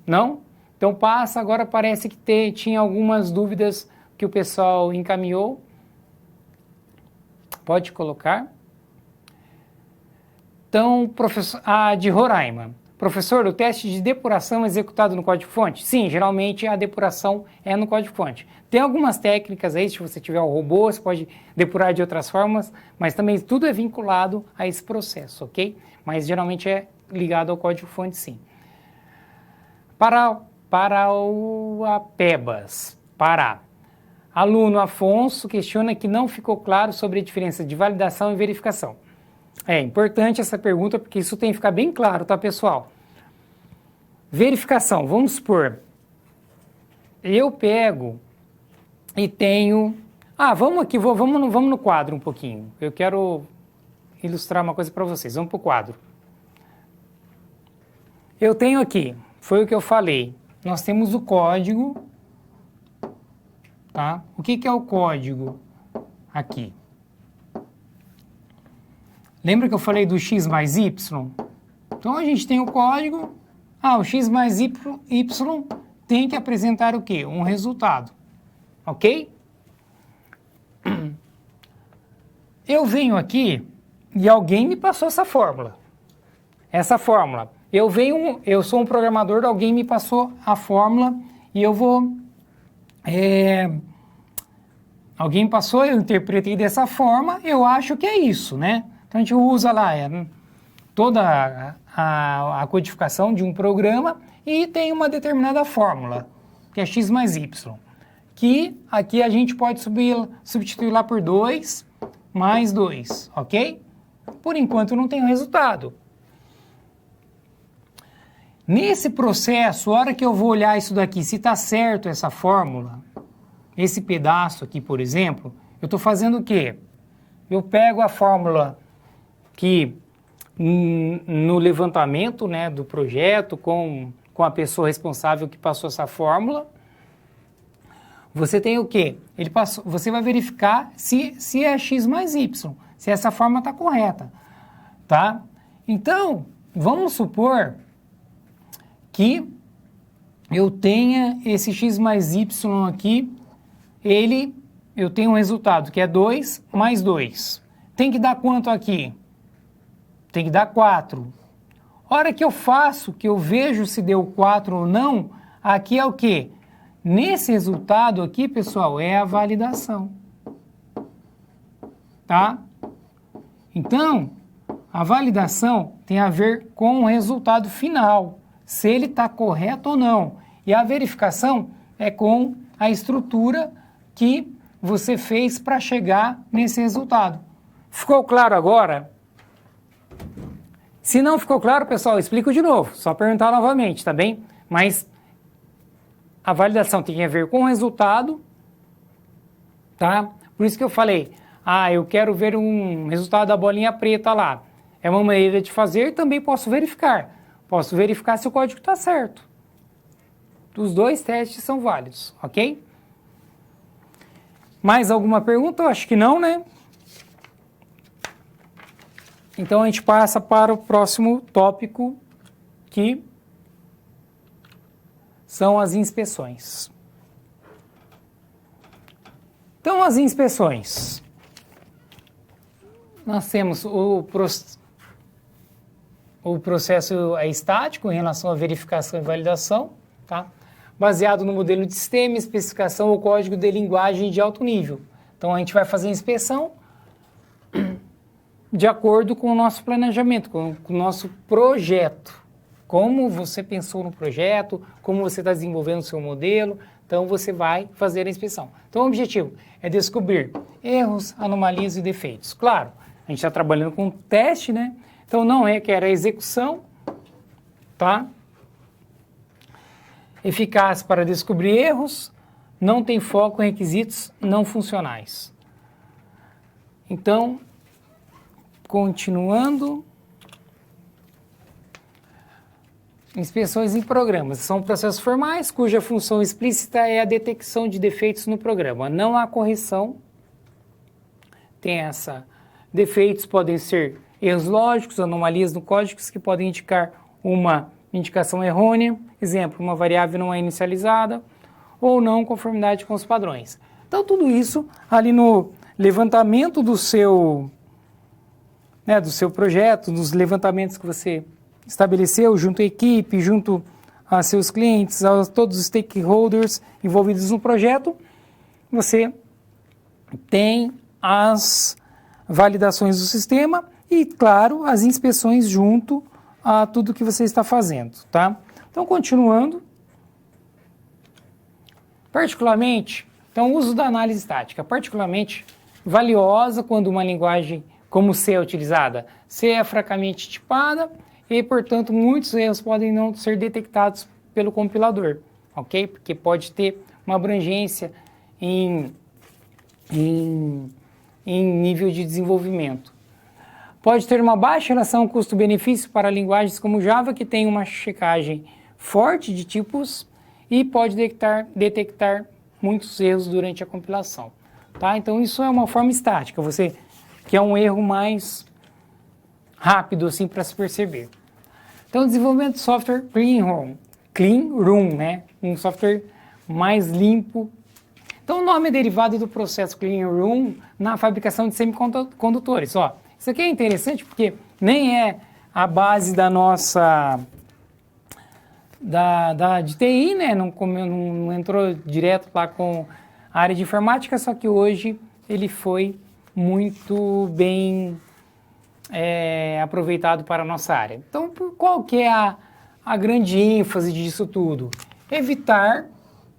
Não? Então passa, agora parece que tinha algumas dúvidas que o pessoal encaminhou. Pode colocar. Então, de Roraima. Professor, o teste de depuração é executado no código-fonte? Sim, geralmente a depuração é no código-fonte. Tem algumas técnicas aí, se você tiver o robô, você pode depurar de outras formas, mas também tudo é vinculado a esse processo, ok? Mas geralmente é ligado ao código-fonte, sim. Parauapebas, Pará. Aluno Afonso questiona que não ficou claro sobre a diferença de validação e verificação. É importante essa pergunta porque isso tem que ficar bem claro, tá, pessoal? Verificação, vamos supor, eu pego e tenho... vamos no quadro um pouquinho. Eu quero ilustrar uma coisa para vocês. Vamos para o quadro. Eu tenho aqui, foi o que eu falei, nós temos o código, tá? O que é o código aqui? Lembra que eu falei do x mais y? Então, a gente tem o código. O x mais y tem que apresentar o quê? Um resultado. Ok? Eu venho aqui e alguém me passou essa fórmula. Eu sou um programador, alguém me passou a fórmula e eu vou... alguém passou, eu interpretei dessa forma, eu acho que é isso, né? Então a gente usa lá toda a codificação de um programa e tem uma determinada fórmula, que é x mais y, que aqui a gente pode substituir lá por 2 mais 2, ok? Por enquanto não tem o resultado. Nesse processo, a hora que eu vou olhar isso daqui, se está certo essa fórmula, esse pedaço aqui, por exemplo, eu estou fazendo o quê? Eu pego a fórmula que no levantamento, né, do projeto, com a pessoa responsável que passou essa fórmula, você tem o quê? Você vai verificar se é x mais y, se essa fórmula está correta, tá? Então, vamos supor que eu tenha esse x mais y aqui, eu tenho um resultado que é 2 mais 2. Tem que dar quanto aqui? Tem que dar 4. Hora que eu faço, que eu vejo se deu 4 ou não, aqui é o quê? Nesse resultado aqui, pessoal, é a validação. Tá? Então, a validação tem a ver com o resultado final, se ele está correto ou não. E a verificação é com a estrutura que você fez para chegar nesse resultado. Ficou claro agora? Se não ficou claro, pessoal, eu explico de novo. Só perguntar novamente, tá bem? Mas a validação tem a ver com o resultado, tá? Por isso que eu falei, eu quero ver um resultado da bolinha preta lá. É uma maneira de fazer, também posso verificar. Posso verificar se o código está certo. Os dois testes são válidos, ok? Mais alguma pergunta? Eu acho que não, né? Então a gente passa para o próximo tópico, que são as inspeções. Então, as inspeções. Nós temos o processo estático em relação à verificação e validação, tá? Baseado no modelo de sistema, especificação ou código de linguagem de alto nível. Então, a gente vai fazer a inspeção de acordo com o nosso planejamento, com o nosso projeto. Como você pensou no projeto, como você está desenvolvendo o seu modelo, então você vai fazer a inspeção. Então o objetivo é descobrir erros, anomalias e defeitos. Claro, a gente está trabalhando com teste, né? Então não requer a execução, tá? Eficaz para descobrir erros, não tem foco em requisitos não funcionais. Então, continuando... Inspeções em programas. São processos formais cuja função explícita é a detecção de defeitos no programa. Não há correção. Tem essa. Defeitos podem ser erros lógicos, anomalias no código que podem indicar uma indicação errônea. Exemplo, uma variável não é inicializada ou não conformidade com os padrões. Então, tudo isso ali no levantamento do seu projeto, dos levantamentos que você estabeleceu junto à equipe, junto a seus clientes, a todos os stakeholders envolvidos no projeto, você tem as validações do sistema e, claro, as inspeções junto a tudo que você está fazendo, tá? Então, continuando, particularmente, então, o uso da análise estática, particularmente valiosa quando uma linguagem como C é utilizada. C é francamente tipada, e, portanto, muitos erros podem não ser detectados pelo compilador, ok? Porque pode ter uma abrangência em nível de desenvolvimento. Pode ter uma baixa relação custo-benefício para linguagens como Java, que tem uma checagem forte de tipos e pode detectar muitos erros durante a compilação, tá? Então, isso é uma forma estática, que é um erro mais rápido assim para se perceber. Então, desenvolvimento de software clean room, né? Um software mais limpo. Então, o nome é derivado do processo clean room na fabricação de semicondutores. Ó, isso aqui é interessante porque nem é a base da nossa de TI, né? Não entrou direto lá com a área de informática, só que hoje ele foi muito bem aproveitado para a nossa área. Então, qual que é a grande ênfase disso tudo? Evitar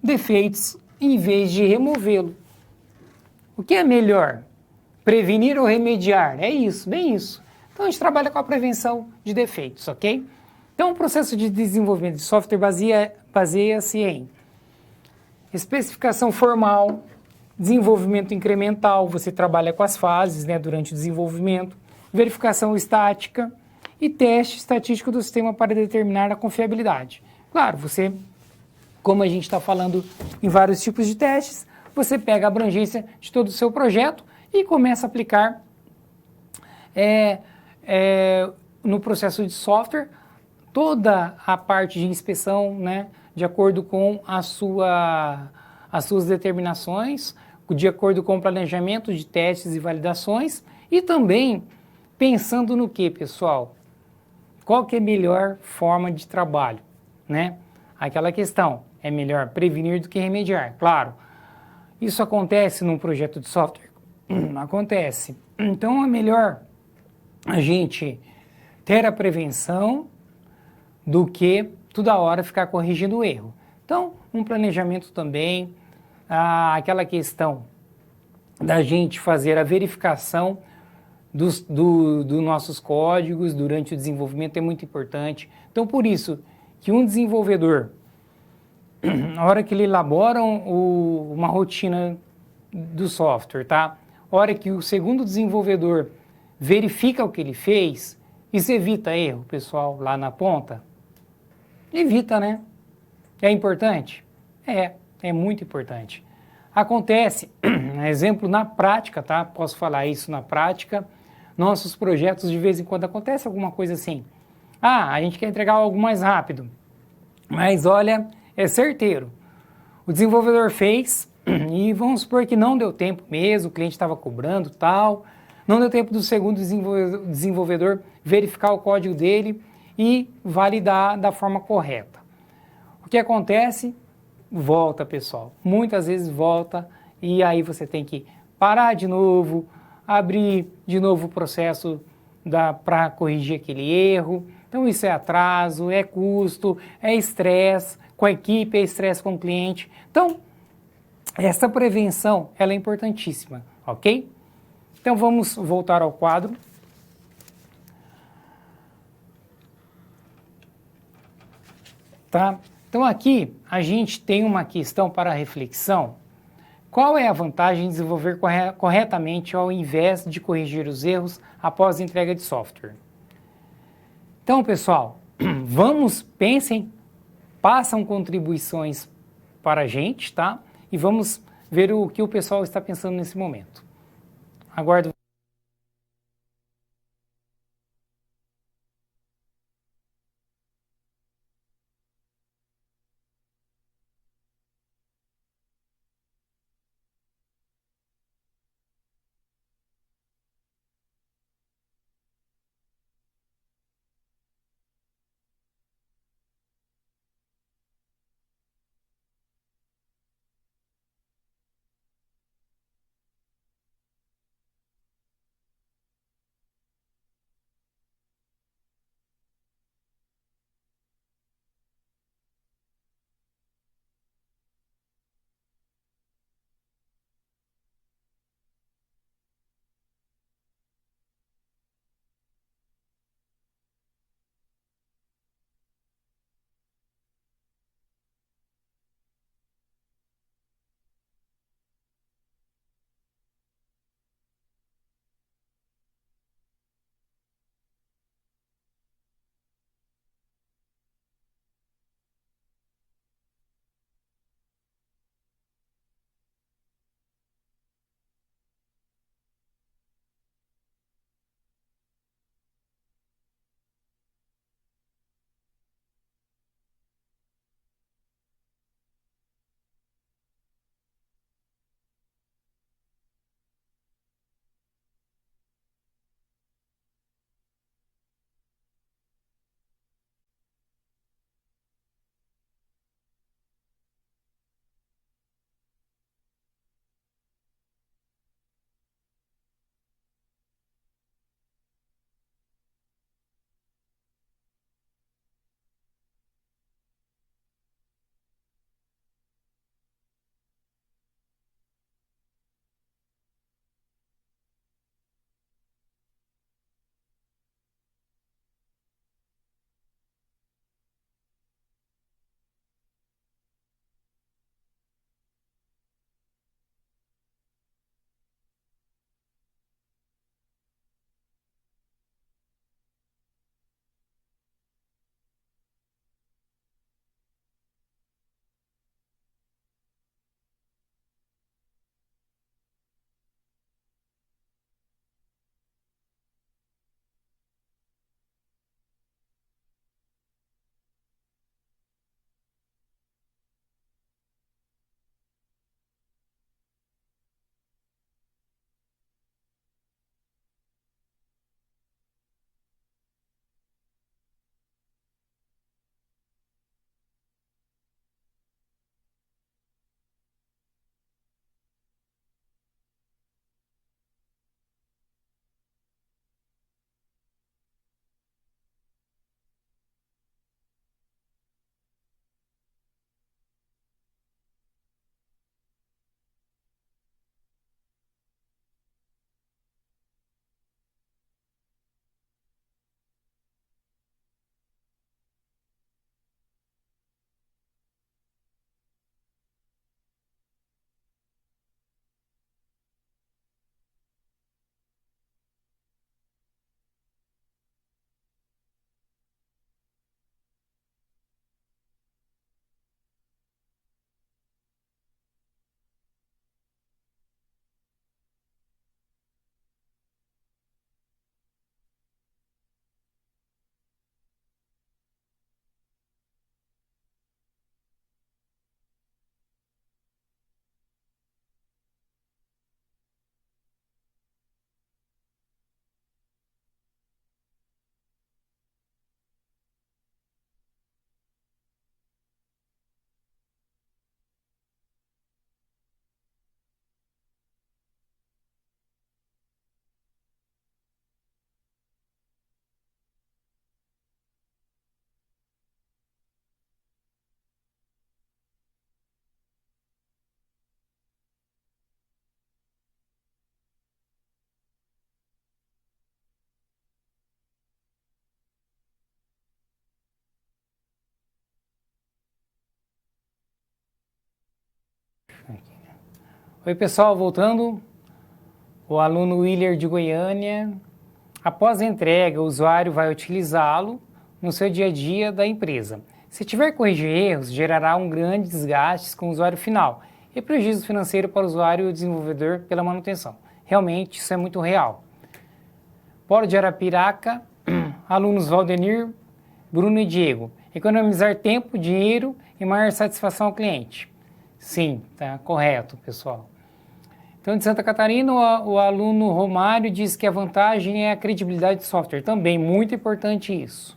defeitos em vez de removê-lo. O que é melhor? Prevenir ou remediar? É isso, bem isso. Então, a gente trabalha com a prevenção de defeitos, ok? Então, o processo de desenvolvimento de software baseia-se em especificação formal, desenvolvimento incremental, você trabalha com as fases, né, durante o desenvolvimento, verificação estática e teste estatístico do sistema para determinar a confiabilidade. Claro, você, como a gente está falando em vários tipos de testes, você pega a abrangência de todo o seu projeto e começa a aplicar no processo de software toda a parte de inspeção, né, de acordo com as suas determinações, de acordo com o planejamento de testes e validações, e também pensando no que, pessoal? Qual que é a melhor forma de trabalho, né? Aquela questão, é melhor prevenir do que remediar, claro. Isso acontece num projeto de software? Acontece. Então, é melhor a gente ter a prevenção do que toda hora ficar corrigindo o erro. Então, um planejamento também, aquela questão da gente fazer a verificação dos nossos códigos durante o desenvolvimento é muito importante. Então, por isso que um desenvolvedor, na hora que ele elabora uma rotina do software, tá? A hora que o segundo desenvolvedor verifica o que ele fez, isso evita erro, pessoal, lá na ponta? Evita, né? É importante? É muito importante. Acontece, exemplo na prática, tá? Posso falar isso na prática. Nossos projetos, de vez em quando, acontece alguma coisa assim. A gente quer entregar algo mais rápido. Mas, olha, é certeiro. O desenvolvedor fez e vamos supor que não deu tempo mesmo, o cliente estava cobrando tal. Não deu tempo do segundo desenvolvedor verificar o código dele e validar da forma correta. O que acontece? Volta, pessoal. Muitas vezes volta e aí você tem que parar de novo, abrir de novo o processo para corrigir aquele erro. Então isso é atraso, é custo, é estresse com a equipe, é estresse com o cliente. Então, essa prevenção ela é importantíssima, ok? Então vamos voltar ao quadro. Tá? Então aqui a gente tem uma questão para reflexão. Qual é a vantagem de desenvolver corretamente ao invés de corrigir os erros após a entrega de software? Então, pessoal, pensem, passam contribuições para a gente, tá? E vamos ver o que o pessoal está pensando nesse momento. Aguardo. Oi, pessoal, voltando. O aluno Willer de Goiânia. Após a entrega, o usuário vai utilizá-lo no seu dia a dia da empresa. Se tiver que corrigir erros, gerará um grande desgaste com o usuário final e prejuízo financeiro para o usuário e o desenvolvedor pela manutenção. Realmente, isso é muito real. Polo de Arapiraca, alunos Valdenir, Bruno e Diego. Economizar tempo, dinheiro e maior satisfação ao cliente. Sim, tá correto, pessoal. Então, de Santa Catarina, o aluno Romário diz que a vantagem é a credibilidade do software. Também, muito importante isso.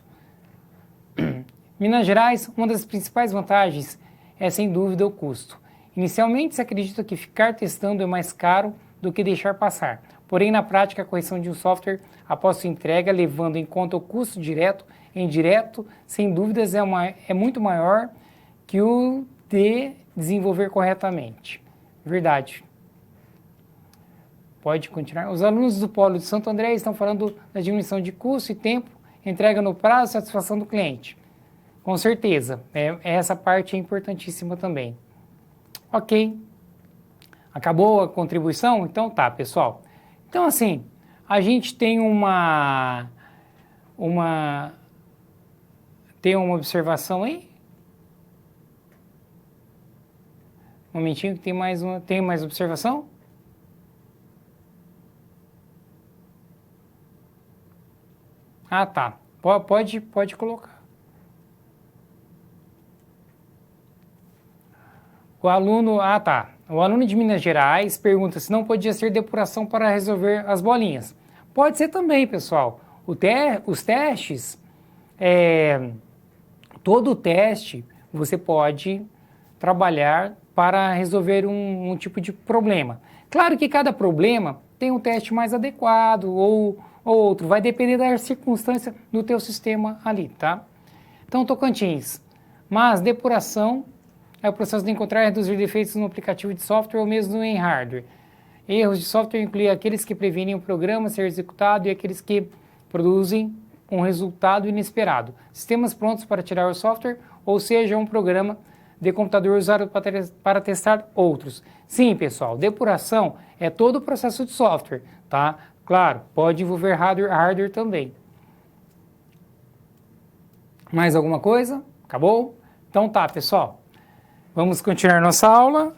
Minas Gerais, uma das principais vantagens é, sem dúvida, o custo. Inicialmente, se acredita que ficar testando é mais caro do que deixar passar. Porém, na prática, a correção de um software após sua entrega, levando em conta o custo direto e indireto, sem dúvidas, é muito maior que o de desenvolver corretamente. Verdade. Pode continuar. Os alunos do Polo de Santo André estão falando da diminuição de custo e tempo, entrega no prazo e satisfação do cliente. Com certeza, essa parte é importantíssima também. Ok. Acabou a contribuição? Então tá, pessoal. Então assim, a gente tem uma observação aí? Um momentinho que tem mais observação? Ah, tá. Pode colocar. O aluno de Minas Gerais pergunta se não podia ser depuração para resolver as bolinhas. Pode ser também, pessoal. Os testes, todo teste você pode trabalhar para resolver um tipo de problema. Claro que cada problema tem um teste mais adequado ou outro, vai depender da circunstância do teu sistema ali, tá? Então, Tocantins, mas depuração é o processo de encontrar e reduzir defeitos no aplicativo de software ou mesmo em hardware. Erros de software incluem aqueles que previnem o programa ser executado e aqueles que produzem um resultado inesperado. Sistemas prontos para tirar o software, ou seja, um programa de computador usado para testar outros. Sim, pessoal, depuração é todo o processo de software, tá? Claro, pode envolver hardware também. Mais alguma coisa? Acabou? Então tá, pessoal. Vamos continuar nossa aula.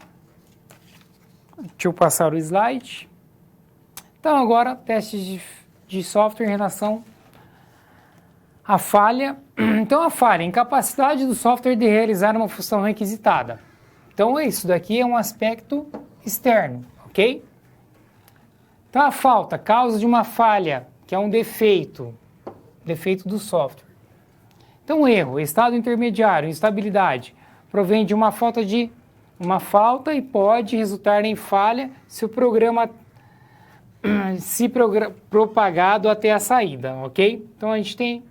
Deixa eu passar o slide. Então agora, testes de software em relação à falha. Então a falha, incapacidade do software de realizar uma função requisitada. Então isso daqui é um aspecto externo, ok? Então a falta, causa de uma falha, que é um defeito do software. Então o erro, estado intermediário, instabilidade, provém de uma falta e pode resultar em falha se o programa propagado até a saída, ok? Então a gente tem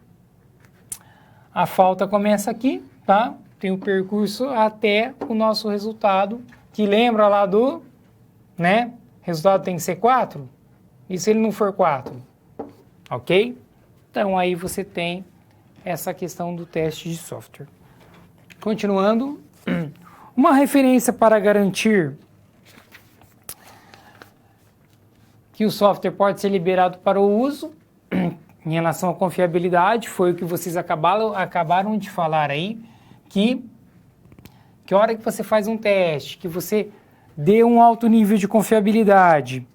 a falta começa aqui, tá? Tem o percurso até o nosso resultado, que lembra lá do, né? Resultado tem que ser 4? E se ele não for 4? Ok? Então aí você tem essa questão do teste de software. Continuando, uma referência para garantir que o software pode ser liberado para o uso, em relação à confiabilidade, foi o que vocês acabaram de falar aí, que a hora que você faz um teste, que você dê um alto nível de confiabilidade,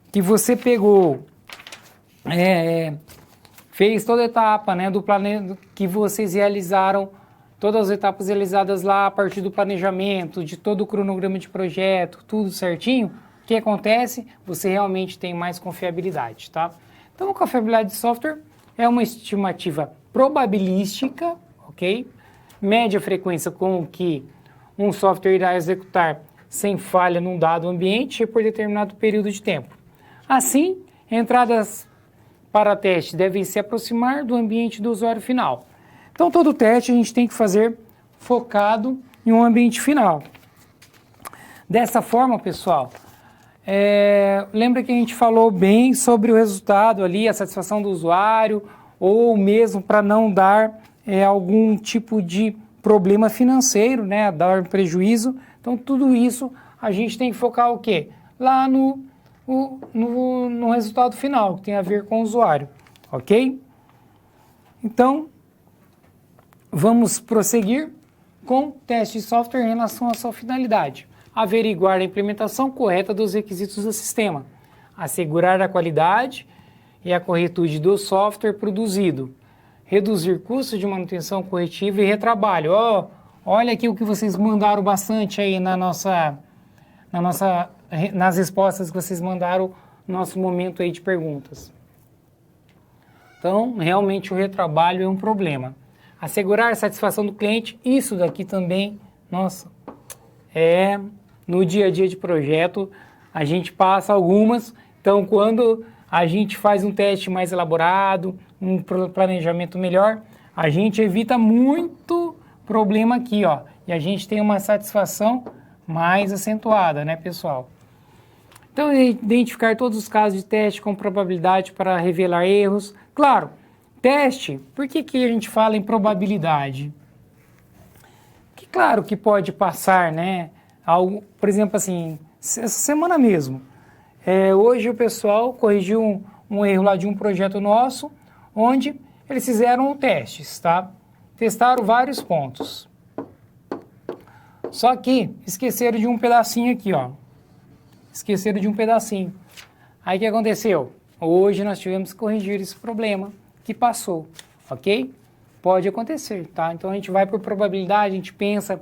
que você pegou, fez toda a etapa, né, do planejamento, que vocês realizaram, todas as etapas realizadas lá a partir do planejamento, de todo o cronograma de projeto, tudo certinho, o que acontece? Você realmente tem mais confiabilidade, tá? Então, a confiabilidade de software é uma estimativa probabilística, ok? Média frequência com que um software irá executar sem falha num dado ambiente por determinado período de tempo. Assim, entradas para teste devem se aproximar do ambiente do usuário final. Então, todo teste a gente tem que fazer focado em um ambiente final. Dessa forma, pessoal, lembra que a gente falou bem sobre o resultado ali, a satisfação do usuário, ou mesmo para não dar algum tipo de problema financeiro, né, dar prejuízo. Então, Então, tudo isso a gente tem que focar o quê? Lá no resultado final, que tem a ver com o usuário, ok? Então, vamos prosseguir com teste de software em relação à sua finalidade. Averiguar a implementação correta dos requisitos do sistema, assegurar a qualidade e a corretude do software produzido, reduzir custos de manutenção corretiva e retrabalho. Olha aqui o que vocês mandaram bastante aí nas respostas que vocês mandaram no nosso momento aí de perguntas. Então, realmente o retrabalho é um problema. Assegurar a satisfação do cliente, isso daqui também, nossa, no dia a dia de projeto, a gente passa algumas. Então, quando a gente faz um teste mais elaborado, um planejamento melhor, a gente evita muito problema aqui, ó. E a gente tem uma satisfação mais acentuada, né, pessoal? Então, identificar todos os casos de teste com probabilidade para revelar erros. Claro, teste, por que a gente fala em probabilidade? Que claro que pode passar, né? Algo, por exemplo, assim, essa semana mesmo, hoje o pessoal corrigiu um erro lá de um projeto nosso, onde eles fizeram testes, tá? Testaram vários pontos. Só que esqueceram de um pedacinho aqui, ó. Esqueceram de um pedacinho. Aí o que aconteceu? Hoje nós tivemos que corrigir esse problema que passou, ok? Pode acontecer, tá? Então a gente vai por probabilidade, a gente pensa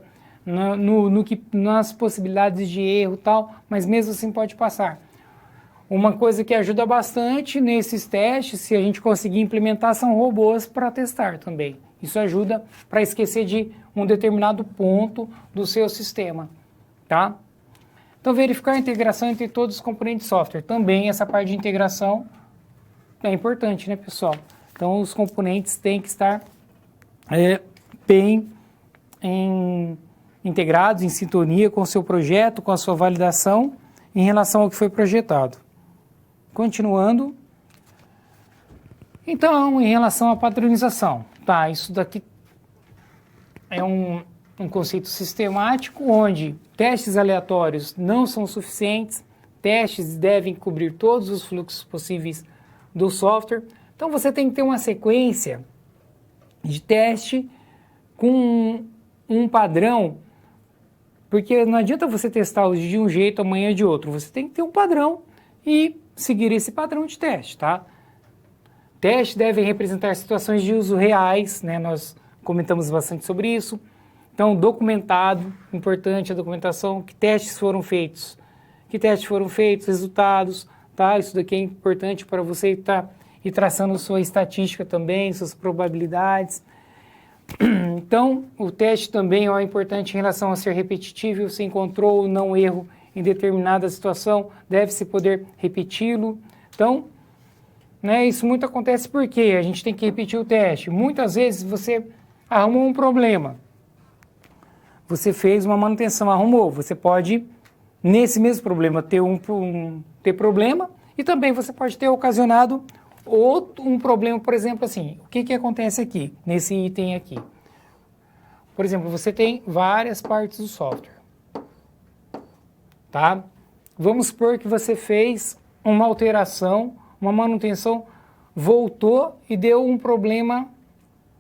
nas possibilidades de erro e tal, mas mesmo assim pode passar. Uma coisa que ajuda bastante nesses testes, se a gente conseguir implementar, são robôs para testar também. Isso ajuda para esquecer de um determinado ponto do seu sistema, tá? Então, verificar a integração entre todos os componentes de software. Também essa parte de integração é importante, né, pessoal? Então, os componentes têm que estar bem integrados, em sintonia com o seu projeto, com a sua validação em relação ao que foi projetado. Continuando. Então, em relação à padronização, tá? Isso daqui é um conceito sistemático onde testes aleatórios não são suficientes, testes devem cobrir todos os fluxos possíveis do software. Então, você tem que ter uma sequência de teste com um padrão, porque não adianta você testar hoje de um jeito, amanhã de outro. Você tem que ter um padrão e seguir esse padrão de teste, tá? Testes devem representar situações de uso reais, né? Nós comentamos bastante sobre isso. Então, documentado, importante a documentação, que testes foram feitos, resultados, tá? Isso daqui é importante para você estar ir traçando sua estatística também, suas probabilidades. Então, o teste também é importante em relação a ser repetitivo. Se encontrou ou não erro em determinada situação, deve-se poder repeti-lo. Então, né, isso muito acontece porque a gente tem que repetir o teste. Muitas vezes você arrumou um problema. Você fez uma manutenção, arrumou. Você pode, nesse mesmo problema, ter problema e também você pode ter ocasionado um problema, por exemplo, assim, o que acontece aqui, nesse item aqui? Por exemplo, você tem várias partes do software, tá? Vamos supor que você fez uma alteração, uma manutenção, voltou e deu um problema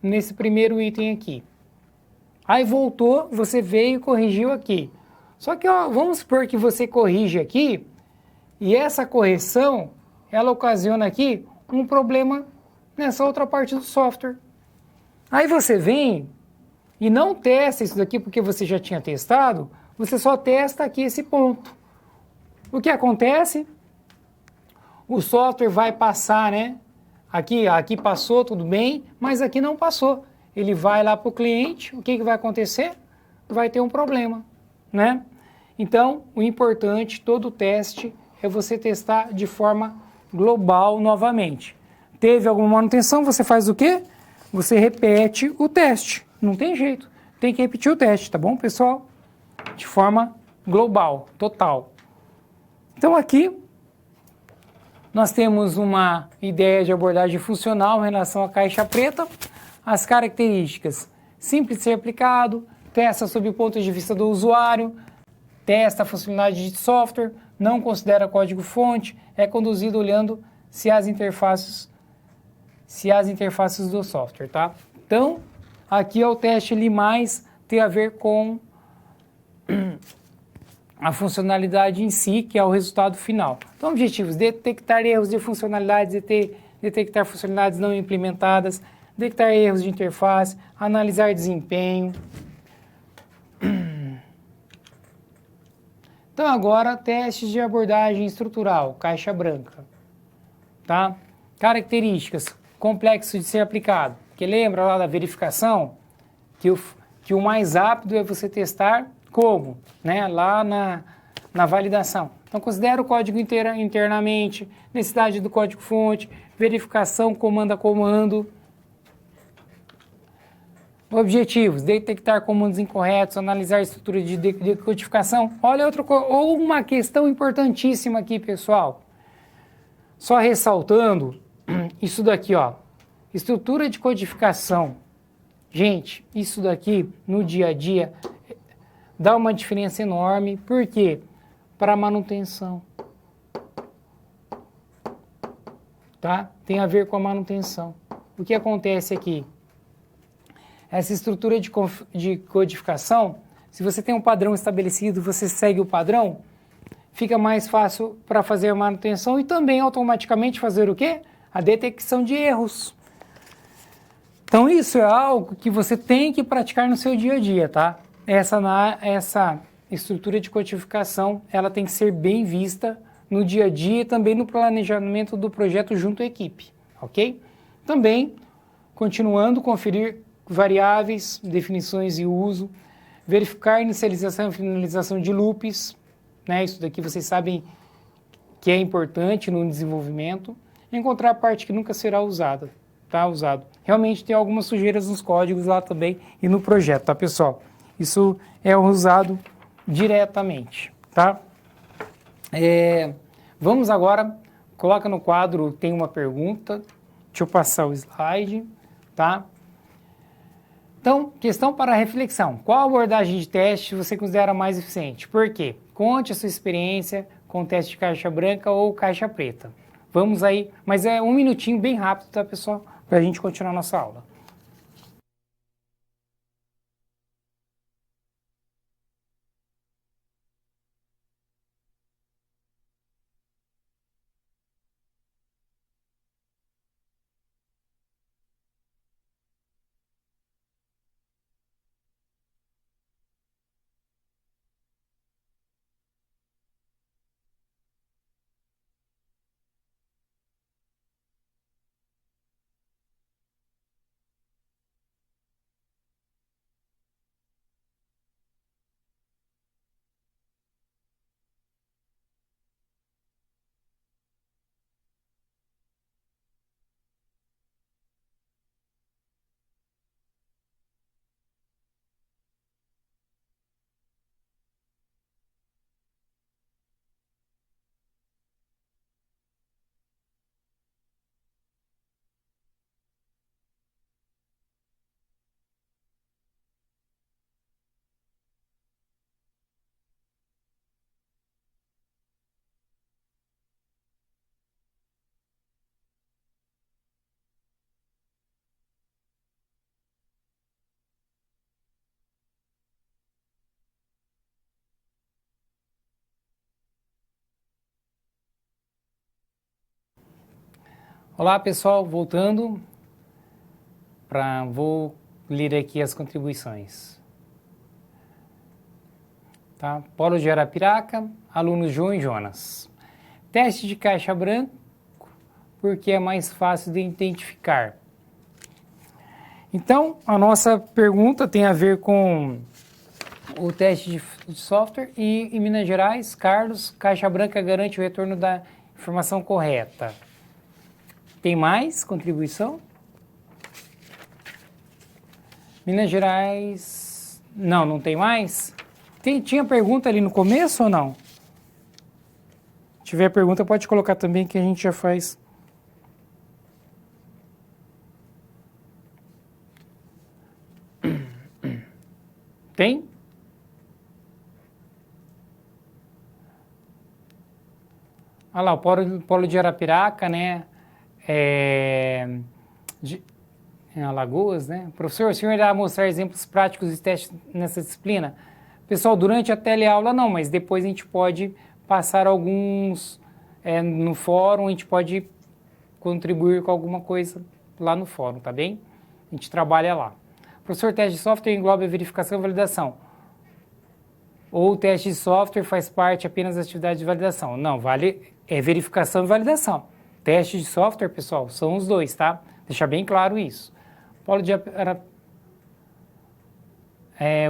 nesse primeiro item aqui. Aí voltou, você veio e corrigiu aqui. Só que, ó, vamos supor que você corrige aqui e essa correção, ela ocasiona aqui um problema nessa outra parte do software. Aí você vem e não testa isso daqui porque você já tinha testado, você só testa aqui esse ponto. O que acontece? O software vai passar, né? Aqui passou, tudo bem, mas aqui não passou. Ele vai lá para o cliente, o que vai acontecer? Vai ter um problema, né? Então, o importante, todo teste, é você testar de forma global novamente. Teve alguma manutenção, você faz o quê? Você repete o teste. Não tem jeito. Tem que repetir o teste, tá bom, pessoal? De forma global, total. Então, aqui, nós temos uma ideia de abordagem funcional em relação à caixa preta. As características: simples de ser aplicado, testa sob o ponto de vista do usuário, testa a funcionalidade de software, não considera código-fonte, é conduzido olhando se as interfaces do software, tá? Então, aqui é o teste ali mais tem a ver com a funcionalidade em si, que é o resultado final. Então, objetivos: detectar erros de funcionalidades, detectar funcionalidades não implementadas, detectar erros de interface, analisar desempenho. Então, agora, testes de abordagem estrutural, caixa branca. Tá? Características: complexo de ser aplicado. Porque lembra lá da verificação? Que o mais rápido é você testar como? Né? Lá na validação. Então, considera o código internamente, necessidade do código-fonte, verificação comando a comando. Objetivos: detectar comandos incorretos, analisar a estrutura de decodificação. Olha ou uma questão importantíssima aqui, pessoal. Só ressaltando, isso daqui, ó, estrutura de codificação. Gente, isso daqui no dia a dia dá uma diferença enorme. Por quê? Para manutenção. Tá? Tem a ver com a manutenção. O que acontece aqui? Essa estrutura de codificação, se você tem um padrão estabelecido, você segue o padrão, fica mais fácil para fazer a manutenção e também automaticamente fazer o quê? A detecção de erros. Então isso é algo que você tem que praticar no seu dia a dia, tá? Essa estrutura de codificação, ela tem que ser bem vista no dia a dia e também no planejamento do projeto junto à equipe, ok? Também, continuando, conferir variáveis, definições e uso, verificar inicialização e finalização de loops, né? Isso daqui vocês sabem que é importante no desenvolvimento, encontrar a parte que nunca será usada, tá? Realmente tem algumas sujeiras nos códigos lá também e no projeto, tá, pessoal? Isso é usado diretamente, tá? Vamos agora, coloca no quadro, tem uma pergunta, deixa eu passar o slide, tá? Então, questão para reflexão. Qual abordagem de teste você considera mais eficiente? Por quê? Conte a sua experiência com teste de caixa branca ou caixa preta. Vamos aí, mas é um minutinho bem rápido, tá, pessoal? Para a gente continuar a nossa aula. Olá, pessoal, voltando, vou ler aqui as contribuições. Tá? Polo de Arapiraca, alunos João e Jonas. Teste de caixa branco, porque é mais fácil de identificar. Então, a nossa pergunta tem a ver com o teste de software e, em Minas Gerais, Carlos, caixa branca garante o retorno da informação correta. Tem mais contribuição? Minas Gerais... Não tem mais? Tinha pergunta ali no começo ou não? Se tiver pergunta, pode colocar também que a gente já faz. Tem? olha lá, o polo de Arapiraca, né? Em Alagoas, né? Professor, o senhor irá mostrar exemplos práticos de testes nessa disciplina? Pessoal, durante a teleaula não, mas depois a gente pode passar alguns no fórum, a gente pode contribuir com alguma coisa lá no fórum, tá bem? A gente trabalha lá. Professor, teste de software engloba verificação e validação. Ou o teste de software faz parte apenas das atividades de validação? Não, é verificação e validação. Teste de software, pessoal, são os dois, tá? Deixar bem claro isso. Polo de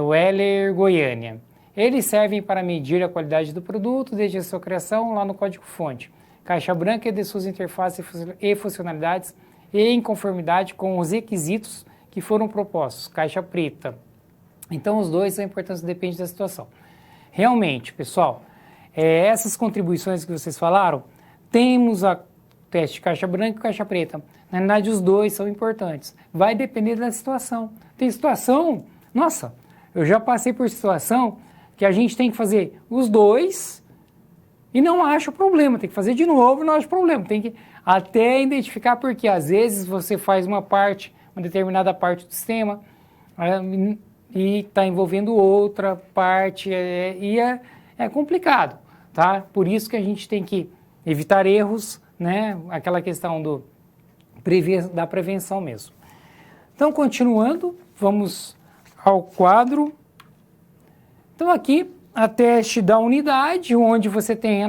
Weller, Goiânia. Eles servem para medir a qualidade do produto desde a sua criação lá no código-fonte. Caixa branca de suas interfaces e funcionalidades e em conformidade com os requisitos que foram propostos. Caixa preta. Então, os dois, a importância depende da situação. Realmente, pessoal, essas contribuições que vocês falaram, temos a teste de caixa branca e caixa preta. Na verdade, os dois são importantes. Vai depender da situação. Tem situação, nossa, eu já passei por situação que a gente tem que fazer os dois e não acho problema. Tem que fazer de novo e não acho problema. Tem que até identificar porque às vezes você faz uma determinada parte do sistema e está envolvendo outra parte e é complicado, tá? Por isso que a gente tem que evitar erros, né? Aquela questão da prevenção mesmo. Então, continuando, vamos ao quadro. Então, aqui, a teste da unidade, onde você tem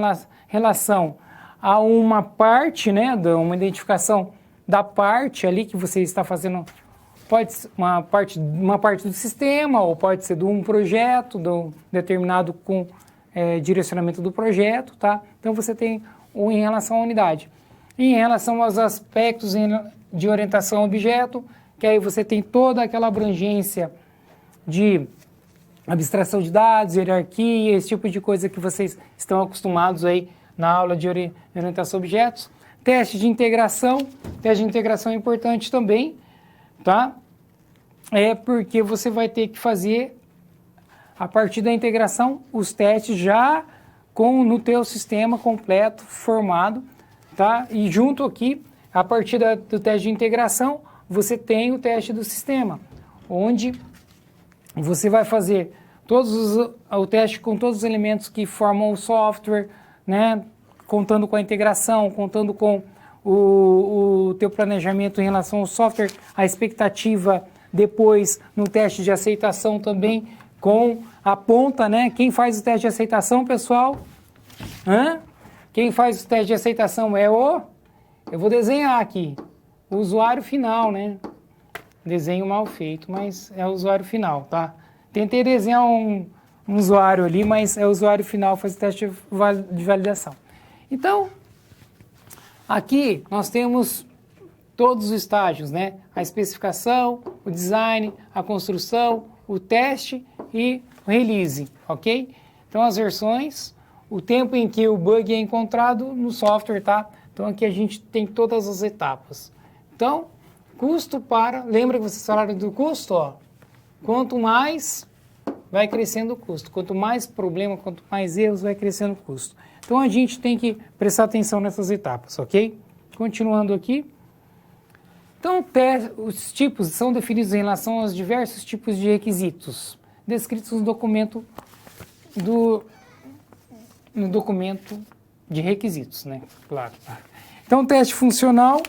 relação a uma parte, né, uma identificação da parte ali que você está fazendo, pode ser uma parte do sistema, ou pode ser de um projeto, determinado com direcionamento do projeto, tá? Então, você tem em relação à unidade. E em relação aos aspectos de orientação ao objeto, que aí você tem toda aquela abrangência de abstração de dados, hierarquia, esse tipo de coisa que vocês estão acostumados aí na aula de orientação a objetos. Teste de integração é importante também, tá? Porque você vai ter que fazer, a partir da integração, os testes já no teu sistema completo, formado, tá? E junto aqui, a partir do teste de integração, você tem o teste do sistema, onde você vai fazer o teste com todos os elementos que formam o software, né? Contando com a integração, contando com o teu planejamento em relação ao software, a expectativa depois no teste de aceitação também, com a ponta, né? Quem faz o teste de aceitação, pessoal? Quem faz o teste de aceitação eu vou desenhar aqui, o usuário final, né? Desenho mal feito, mas é o usuário final, tá? Tentei desenhar um usuário ali, mas é o usuário final que faz o teste de validação. Então, aqui nós temos todos os estágios, né? A especificação, o design, a construção, o teste e o release, ok? Então, as versões, o tempo em que o bug é encontrado no software, tá? Então, aqui a gente tem todas as etapas. Então, lembra que vocês falaram do custo, ó? Quanto mais vai crescendo o custo, quanto mais problema, quanto mais erros, vai crescendo o custo. Então, a gente tem que prestar atenção nessas etapas, ok? Continuando aqui. Então, os tipos são definidos em relação aos diversos tipos de requisitos, descritos no documento de requisitos, né? Claro. Então, teste funcional.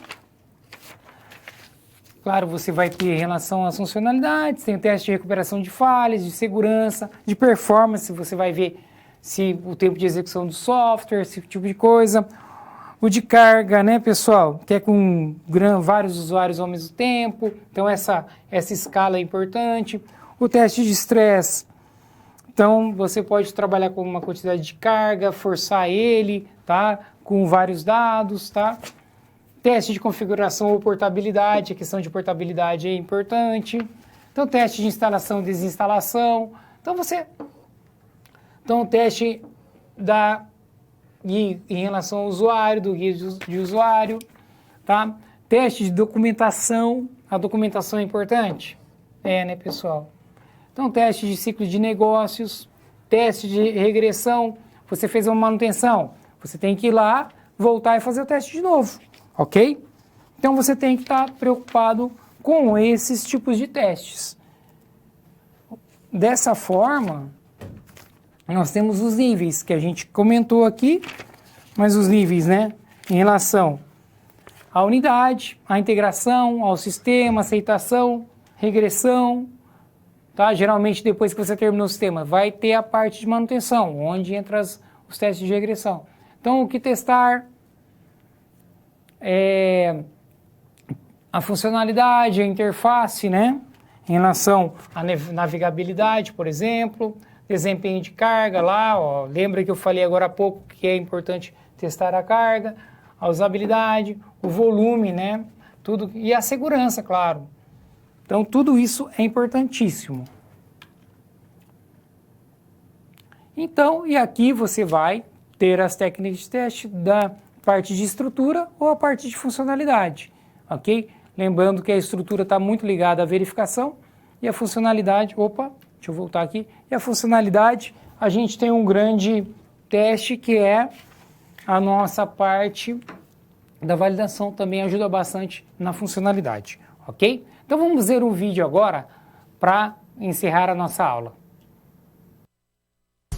Claro, você vai ter em relação às funcionalidades, tem o teste de recuperação de falhas, de segurança, de performance, você vai ver se o tempo de execução do software, esse tipo de coisa. O de carga, né, pessoal, que é com vários usuários ao mesmo tempo, então essa escala é importante. O teste de estresse, então você pode trabalhar com uma quantidade de carga, forçar ele, tá, com vários dados, tá. Teste de configuração ou portabilidade, a questão de portabilidade é importante. Então, teste de instalação e desinstalação. Então, o teste em relação ao usuário, do guia de usuário, tá? Teste de documentação. A documentação é importante? Né, pessoal? Então, teste de ciclo de negócios, teste de regressão. Você fez uma manutenção, você tem que ir lá voltar e fazer o teste de novo, ok? Então você tem que estar preocupado com esses tipos de testes. Dessa forma, nós temos os níveis que a gente comentou aqui, mas os níveis, né, em relação à unidade, à integração, ao sistema, aceitação, regressão, tá? Geralmente depois que você terminou o sistema, vai ter a parte de manutenção, onde entra os testes de regressão. Então, o que testar é a funcionalidade, a interface, né? Em relação à navegabilidade, por exemplo, desempenho de carga lá, ó, lembra que eu falei agora há pouco que é importante testar a carga, a usabilidade, o volume, né? Tudo, e a segurança, claro. Então, tudo isso é importantíssimo. Então, e aqui você vai ter as técnicas de teste da parte de estrutura ou a parte de funcionalidade, ok? Lembrando que a estrutura está muito ligada à verificação e a funcionalidade, deixa eu voltar aqui, e a funcionalidade, a gente tem um grande teste que é a nossa parte da validação, também ajuda bastante na funcionalidade, ok? Então vamos ver um vídeo agora para encerrar a nossa aula.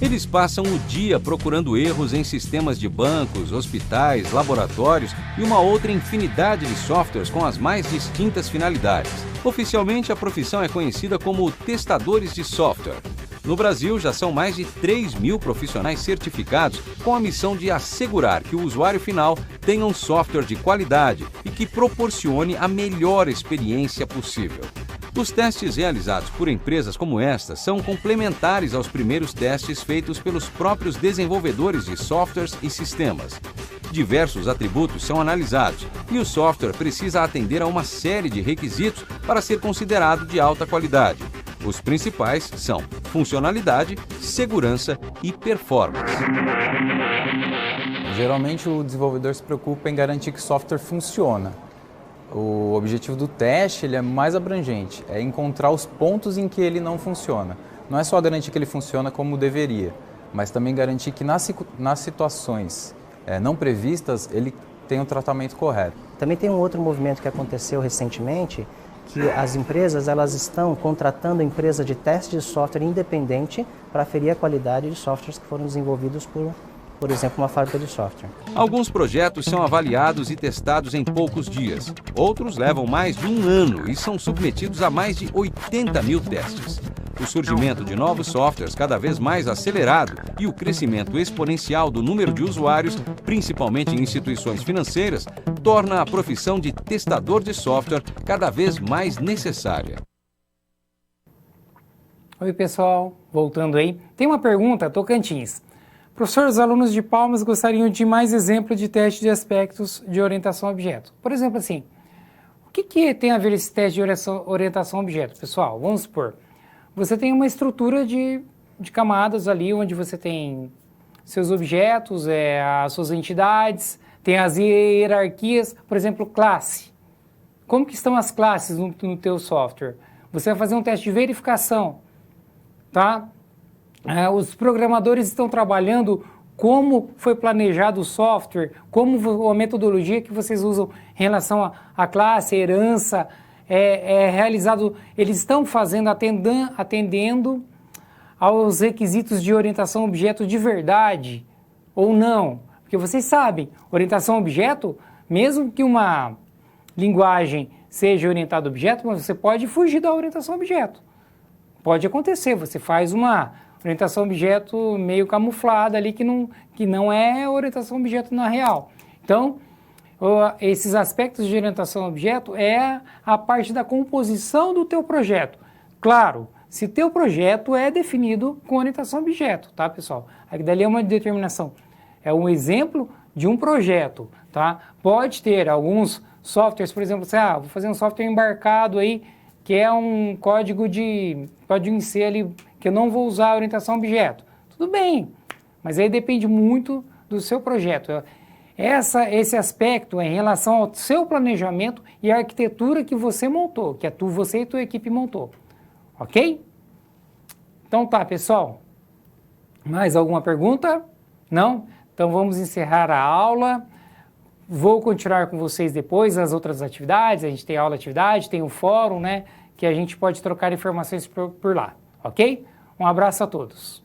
Eles passam o dia procurando erros em sistemas de bancos, hospitais, laboratórios e uma outra infinidade de softwares com as mais distintas finalidades. Oficialmente, a profissão é conhecida como testadores de software. No Brasil, já são mais de 3.000 profissionais certificados com a missão de assegurar que o usuário final tenha um software de qualidade e que proporcione a melhor experiência possível. Os testes realizados por empresas como esta são complementares aos primeiros testes feitos pelos próprios desenvolvedores de softwares e sistemas. Diversos atributos são analisados e o software precisa atender a uma série de requisitos para ser considerado de alta qualidade. Os principais são funcionalidade, segurança e performance. Geralmente o desenvolvedor se preocupa em garantir que o software funciona. O objetivo do teste ele é mais abrangente, é encontrar os pontos em que ele não funciona. Não é só garantir que ele funciona como deveria, mas também garantir que nas situações não previstas ele tem o tratamento correto. Também tem um outro movimento que aconteceu recentemente, que as empresas elas estão contratando empresa de teste de software independente para aferir a qualidade de softwares que foram desenvolvidos por exemplo, uma fábrica de software. Alguns projetos são avaliados e testados em poucos dias. Outros levam mais de um ano e são submetidos a mais de 80.000 testes. O surgimento de novos softwares cada vez mais acelerado e o crescimento exponencial do número de usuários, principalmente em instituições financeiras, torna a profissão de testador de software cada vez mais necessária. Oi, pessoal, voltando aí. Tem uma pergunta, Tocantins. Professor, os alunos de Palmas gostariam de mais exemplos de teste de aspectos de orientação a objeto. Por exemplo, assim, o que tem a ver esse teste de orientação a objeto? Pessoal, vamos supor, você tem uma estrutura de camadas ali, onde você tem seus objetos, as suas entidades, tem as hierarquias, por exemplo, classe. Como que estão as classes no teu software? Você vai fazer um teste de verificação, tá? Os programadores estão trabalhando como foi planejado o software, como a metodologia que vocês usam em relação à classe, à herança, realizado, eles estão fazendo, atendendo aos requisitos de orientação a objeto de verdade ou não. Porque vocês sabem, orientação a objeto, mesmo que uma linguagem seja orientada a objeto, mas você pode fugir da orientação a objeto. Pode acontecer, você faz uma orientação a objeto meio camuflada ali que não é orientação a objeto na real. Então, esses aspectos de orientação a objeto é a parte da composição do teu projeto. Claro, se teu projeto é definido com orientação a objeto, tá, pessoal? Aqui dali é uma determinação, é um exemplo de um projeto, tá? Pode ter alguns softwares, por exemplo, vou fazer um software embarcado aí, que é um código em C ali, que eu não vou usar a orientação a objeto. Tudo bem, mas aí depende muito do seu projeto. Esse aspecto é em relação ao seu planejamento e à arquitetura que você montou, que você e a tua equipe montou. Ok? Então tá, pessoal. Mais alguma pergunta? Não? Então vamos encerrar a aula. vou continuar com vocês depois nas outras atividades. A gente tem aula atividade, tem o fórum, né? Que a gente pode trocar informações por lá, ok? Um abraço a todos.